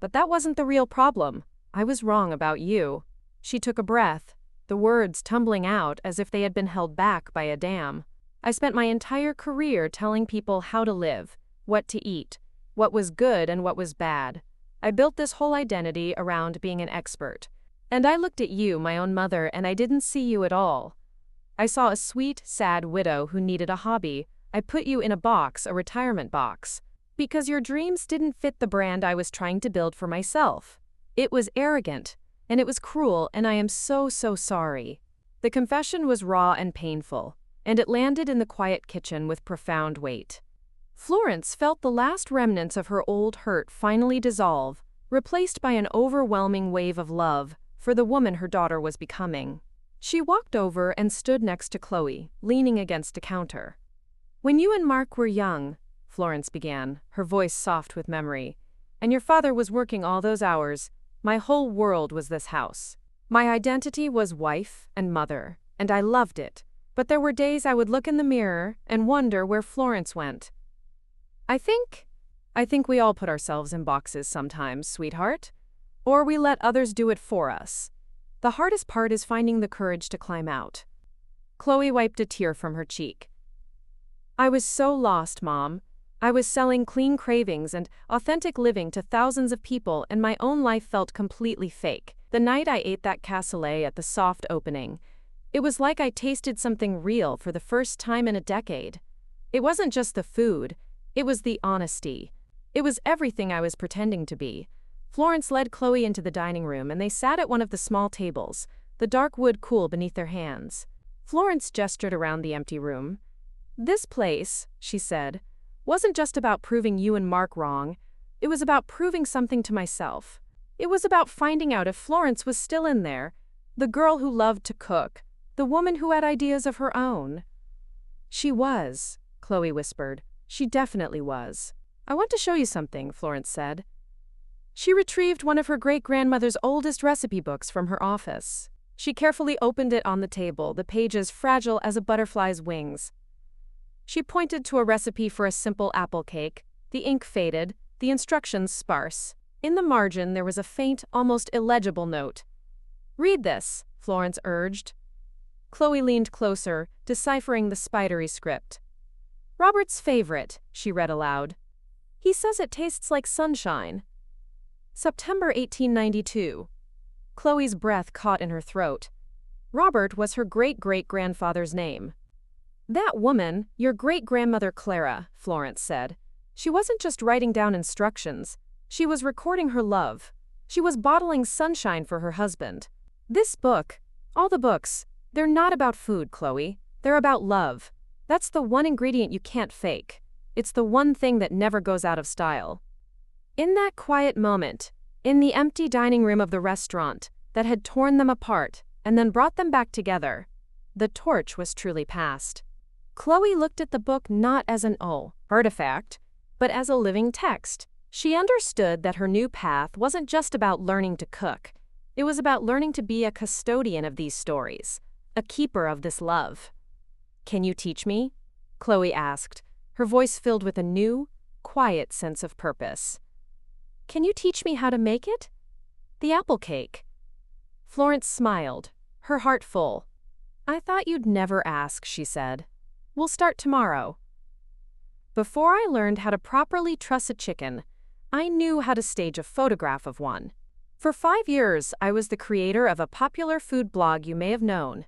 [SPEAKER 1] But that wasn't the real problem. I was wrong about you. She took a breath, the words tumbling out as if they had been held back by a dam. I spent my entire career telling people how to live, what to eat, what was good and what was bad. I built this whole identity around being an expert. And I looked at you, my own mother, and I didn't see you at all. I saw a sweet, sad widow who needed a hobby. I put you in a box, a retirement box, because your dreams didn't fit the brand I was trying to build for myself. It was arrogant, and it was cruel, and I am so sorry. The confession was raw and painful, and it landed in the quiet kitchen with profound weight. Florence felt the last remnants of her old hurt finally dissolve, replaced by an overwhelming wave of love for the woman her daughter was becoming. She walked over and stood next to Chloe, leaning against a counter. When you and Mark were young, Florence began, her voice soft with memory, and your father was working all those hours, my whole world was this house. My identity was wife and mother, and I loved it, but there were days I would look in the mirror and wonder where Florence went. I think we all put ourselves in boxes sometimes, sweetheart. Or we let others do it for us. The hardest part is finding the courage to climb out. Chloe wiped a tear from her cheek. I was so lost, Mom. I was selling clean cravings and authentic living to thousands of people, and my own life felt completely fake. The night I ate that cassoulet at the soft opening, it was like I tasted something real for the first time in a decade. It wasn't just the food, it was the honesty. It was everything I was pretending to be. Florence led Chloe into the dining room, and they sat at one of the small tables, the dark wood cool beneath their hands. Florence gestured around the empty room. This place, she said, wasn't just about proving you and Mark wrong. It was about proving something to myself. It was about finding out if Florence was still in there, the girl who loved to cook, the woman who had ideas of her own. She was, Chloe whispered. She definitely was. I want to show you something, Florence said. She retrieved one of her great-grandmother's oldest recipe books from her office. She carefully opened it on the table, the pages fragile as a butterfly's wings. She pointed to a recipe for a simple apple cake, the ink faded, the instructions sparse. In the margin there was a faint, almost illegible note. Read this, Florence urged. Chloe leaned closer, deciphering the spidery script. Robert's favorite, she read aloud. He says it tastes like sunshine. September 1892. Chloe's breath caught in her throat. Robert was her great-great-grandfather's name. That woman, your great-grandmother Clara, Florence said. She wasn't just writing down instructions. She was recording her love. She was bottling sunshine for her husband. This book, all the books, they're not about food, Chloe. They're about love. That's the one ingredient you can't fake. It's the one thing that never goes out of style. In that quiet moment, in the empty dining room of the restaurant that had torn them apart and then brought them back together, the torch was truly passed. Chloe looked at the book not as an artifact, but as a living text. She understood that her new path wasn't just about learning to cook. It was about learning to be a custodian of these stories, a keeper of this love. Can you teach me? Chloe asked, her voice filled with a new, quiet sense of purpose. Can you teach me how to make it? The apple cake. Florence smiled, her heart full. I thought you'd never ask, she said. We'll start tomorrow. Before I learned how to properly truss a chicken, I knew how to stage a photograph of one. For 5 years, I was the creator of a popular food blog you may have known.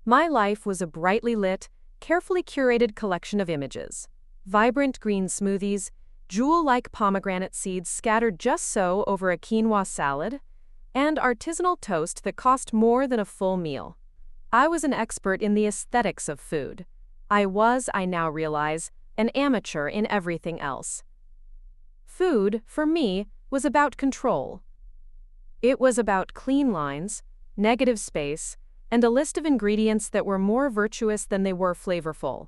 [SPEAKER 1] My life was a brightly lit, carefully curated collection of images. Vibrant green smoothies, jewel-like pomegranate seeds scattered just so over a quinoa salad, and artisanal toast that cost more than a full meal. I was an expert in the aesthetics of food. I now realize, an amateur in everything else. Food, for me, was about control. It was about clean lines, negative space, and a list of ingredients that were more virtuous than they were flavorful.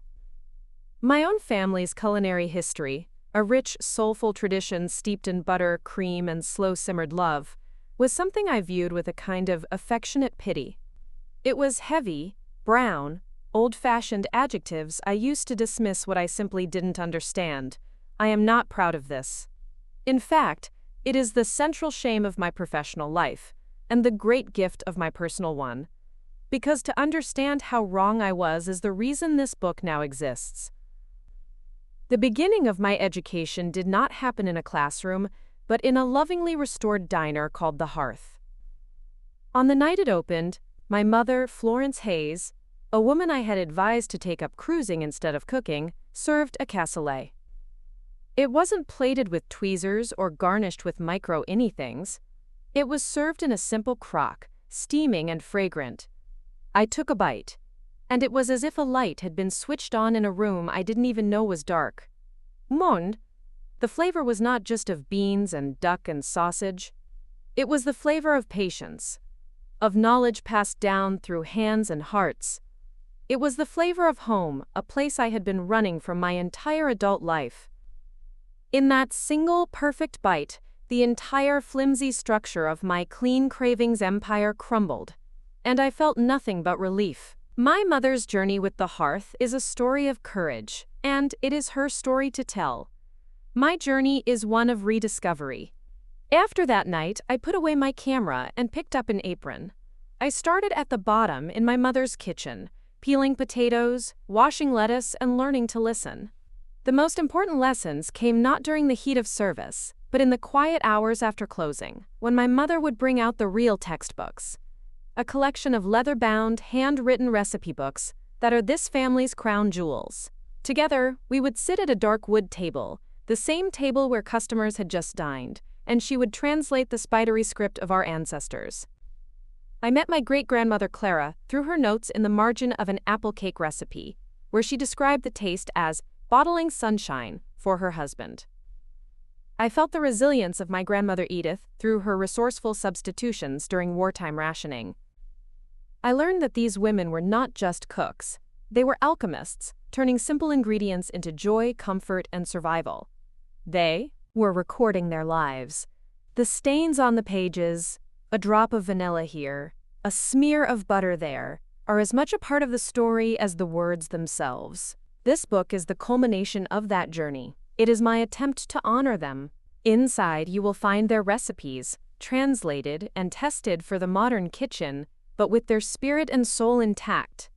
[SPEAKER 1] My own family's culinary history, a rich, soulful tradition steeped in butter, cream, and slow-simmered love, was something I viewed with a kind of affectionate pity. It was heavy, brown, old-fashioned adjectives I used to dismiss what I simply didn't understand. I am not proud of this. In fact, it is the central shame of my professional life, and the great gift of my personal one. Because to understand how wrong I was is the reason this book now exists. The beginning of my education did not happen in a classroom, but in a lovingly restored diner called The Hearth. On the night it opened, my mother, Florence Hayes, a woman I had advised to take up cruising instead of cooking, served a cassoulet. It wasn't plated with tweezers or garnished with micro-anythings. It was served in a simple crock, steaming and fragrant. I took a bite, and it was as if a light had been switched on in a room I didn't even know was dark. Monde, the flavor was not just of beans and duck and sausage. It was the flavor of patience, of knowledge passed down through hands and hearts. It was the flavor of home, a place I had been running from my entire adult life. In that single perfect bite, the entire flimsy structure of my clean cravings empire crumbled, and I felt nothing but relief. My mother's journey with The Hearth is a story of courage, and it is her story to tell. My journey is one of rediscovery. After that night, I put away my camera and picked up an apron. I started at the bottom in my mother's kitchen, peeling potatoes, washing lettuce, and learning to listen. The most important lessons came not during the heat of service, but in the quiet hours after closing, when my mother would bring out the real textbooks. A collection of leather-bound, handwritten recipe books that are this family's crown jewels. Together, we would sit at a dark wood table, the same table where customers had just dined, and she would translate the spidery script of our ancestors. I met my great-grandmother Clara through her notes in the margin of an apple cake recipe, where she described the taste as bottling sunshine for her husband. I felt the resilience of my grandmother Edith through her resourceful substitutions during wartime rationing. I learned that these women were not just cooks. They were alchemists, turning simple ingredients into joy, comfort, and survival. They were recording their lives. The stains on the pages, a drop of vanilla here, a smear of butter there, are as much a part of the story as the words themselves. This book is the culmination of that journey. It is my attempt to honor them. Inside, you will find their recipes, translated and tested for the modern kitchen, but with their spirit and soul intact.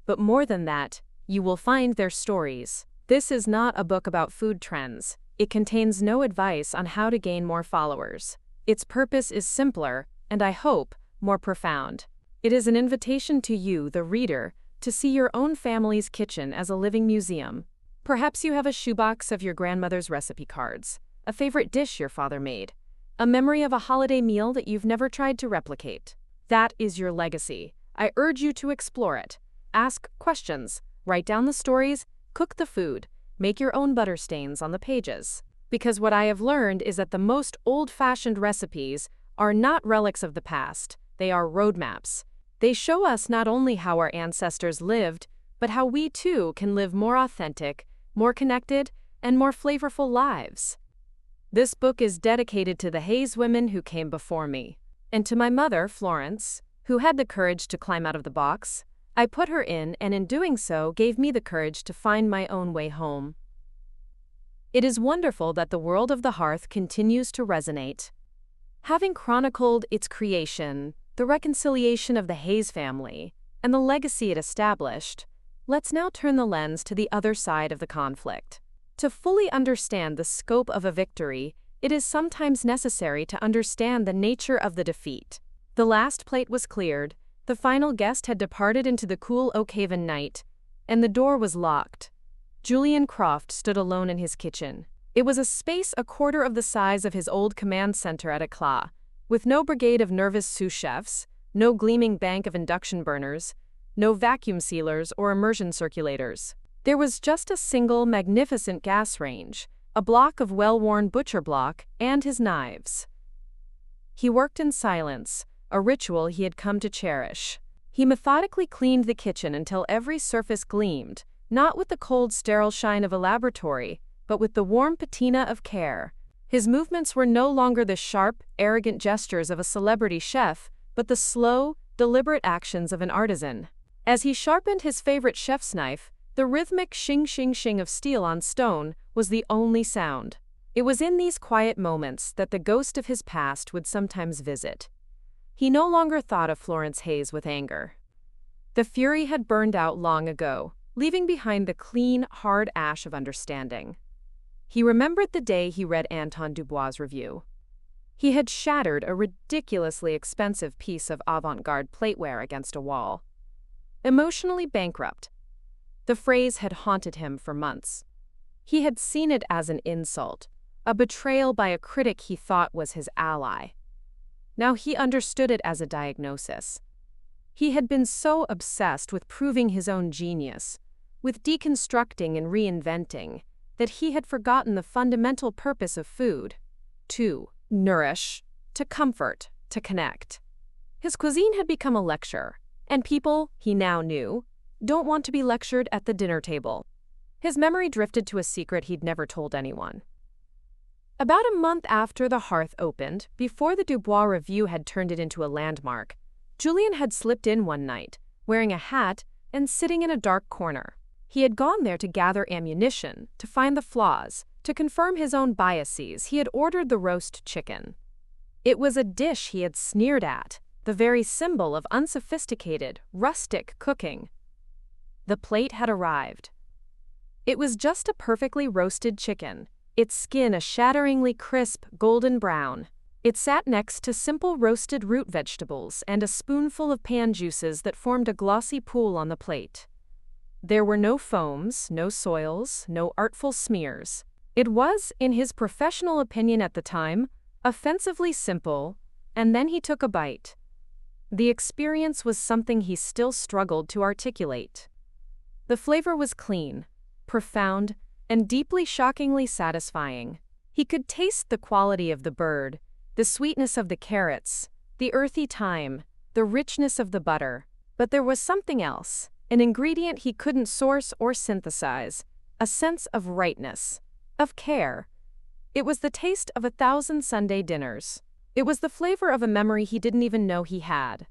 [SPEAKER 1] But more than that, you will find their stories. This is not a book about food trends. It contains no advice on how to gain more followers. Its purpose is simpler, and I hope, more profound. It is an invitation to you, the reader, to see your own family's kitchen as a living museum. Perhaps you have a shoebox of your grandmother's recipe cards, a favorite dish your father made, a memory of a holiday meal that you've never tried to replicate. That is your legacy. I urge you to explore it. Ask questions, write down the stories, cook the food, make your own butter stains on the pages. Because what I have learned is that the most old-fashioned recipes are not relics of the past, they are roadmaps. They show us not only how our ancestors lived, but how we too can live more authentic, more connected, and more flavorful lives. This book is dedicated to the Hayes women who came before me, and to my mother, Florence, who had the courage to climb out of the box. I put her in, and in doing so gave me the courage to find my own way home. It is wonderful that the world of The Hearth continues to resonate. Having chronicled its creation, the reconciliation of the Hayes family, and the legacy it established, let's now turn the lens to the other side of the conflict. To fully understand the scope of a victory, it is sometimes necessary to understand the nature of the defeat. The last plate was cleared, the final guest had departed into the cool Oakhaven night, and the door was locked. Julian Croft stood alone in his kitchen. It was a space a quarter of the size of his old command center at Eclat, with no brigade of nervous sous chefs, no gleaming bank of induction burners, no vacuum sealers or immersion circulators. There was just a single magnificent gas range, a block of well-worn butcher block, and his knives. He worked in silence, a ritual he had come to cherish. He methodically cleaned the kitchen until every surface gleamed, not with the cold, sterile shine of a laboratory, but with the warm patina of care. His movements were no longer the sharp, arrogant gestures of a celebrity chef, but the slow, deliberate actions of an artisan. As he sharpened his favorite chef's knife, the rhythmic shing-shing-shing of steel on stone was the only sound. It was in these quiet moments that the ghost of his past would sometimes visit. He no longer thought of Florence Hayes with anger. The fury had burned out long ago, leaving behind the clean, hard ash of understanding. He remembered the day he read Anton Dubois' review. He had shattered a ridiculously expensive piece of avant-garde plateware against a wall. Emotionally bankrupt, the phrase had haunted him for months. He had seen it as an insult, a betrayal by a critic he thought was his ally. Now he understood it as a diagnosis. He had been so obsessed with proving his own genius, with deconstructing and reinventing, that he had forgotten the fundamental purpose of food: to nourish, to comfort, to connect. His cuisine had become a lecture, and people, he now knew, don't want to be lectured at the dinner table. His memory drifted to a secret he'd never told anyone. About a month after The Hearth opened, before the Dubois review had turned it into a landmark, Julian had slipped in one night, wearing a hat and sitting in a dark corner. He had gone there to gather ammunition, to find the flaws, to confirm his own biases. He had ordered the roast chicken. It was a dish he had sneered at, the very symbol of unsophisticated, rustic cooking. The plate had arrived. It was just a perfectly roasted chicken, its skin a shatteringly crisp golden brown. It sat next to simple roasted root vegetables and a spoonful of pan juices that formed a glossy pool on the plate. There were no foams, no soils, no artful smears. It was, in his professional opinion at the time, offensively simple, and then he took a bite. The experience was something he still struggled to articulate. The flavor was clean, profound, and deeply shockingly satisfying. He could taste the quality of the bird, the sweetness of the carrots, the earthy thyme, the richness of the butter. But there was something else, an ingredient he couldn't source or synthesize, a sense of rightness, of care. It was the taste of 1,000 Sunday dinners. It was the flavor of a memory he didn't even know he had.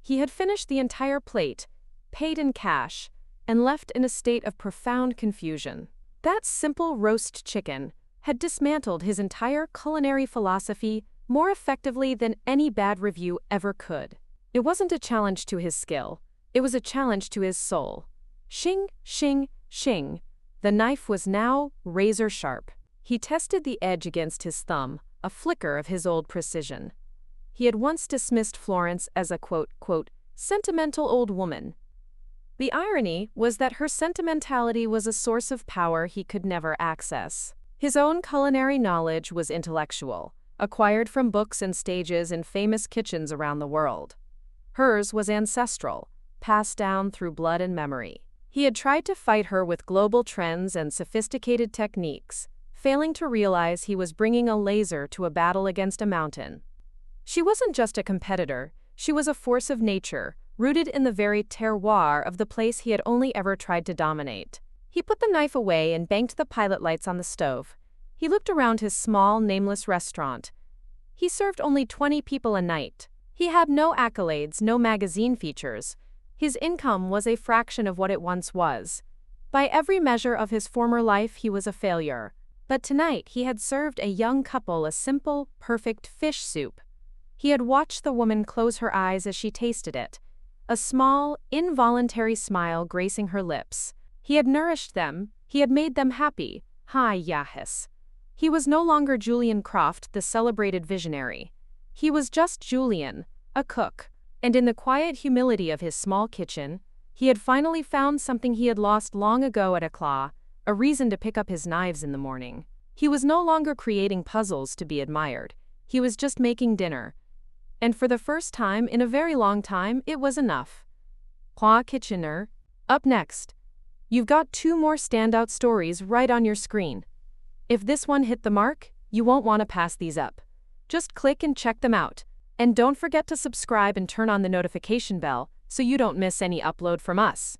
[SPEAKER 1] He had finished the entire plate, paid in cash, and left in a state of profound confusion. That simple roast chicken had dismantled his entire culinary philosophy more effectively than any bad review ever could. It wasn't a challenge to his skill. It was a challenge to his soul. Shing, shing, shing. The knife was now razor sharp. He tested the edge against his thumb, a flicker of his old precision. He had once dismissed Florence as a quote, sentimental old woman. The irony was that her sentimentality was a source of power he could never access. His own culinary knowledge was intellectual, acquired from books and stages in famous kitchens around the world. Hers was ancestral, passed down through blood and memory. He had tried to fight her with global trends and sophisticated techniques, failing to realize he was bringing a laser to a battle against a mountain. She wasn't just a competitor, she was a force of nature, rooted in the very terroir of the place he had only ever tried to dominate. He put the knife away and banked the pilot lights on the stove. He looked around his small, nameless restaurant. He served only 20 people a night. He had no accolades, no magazine features. His income was a fraction of what it once was. By every measure of his former life, he was a failure. But tonight, he had served a young couple a simple, perfect fish soup. He had watched the woman close her eyes as she tasted it, a small, involuntary smile gracing her lips. He had nourished them, he had made them happy. Hi Yahis. He was no longer Julian Croft, the celebrated visionary. He was just Julian, a cook, and in the quiet humility of his small kitchen, he had finally found something he had lost long ago at Eclat, a reason to pick up his knives in the morning. He was no longer creating puzzles to be admired. He was just making dinner. And for the first time in a very long time, it was enough. Kitchener. Up next, you've got two more standout stories right on your screen. If this one hit the mark, you won't want to pass these up. Just click and check them out. And don't forget to subscribe and turn on the notification bell so you don't miss any upload from us.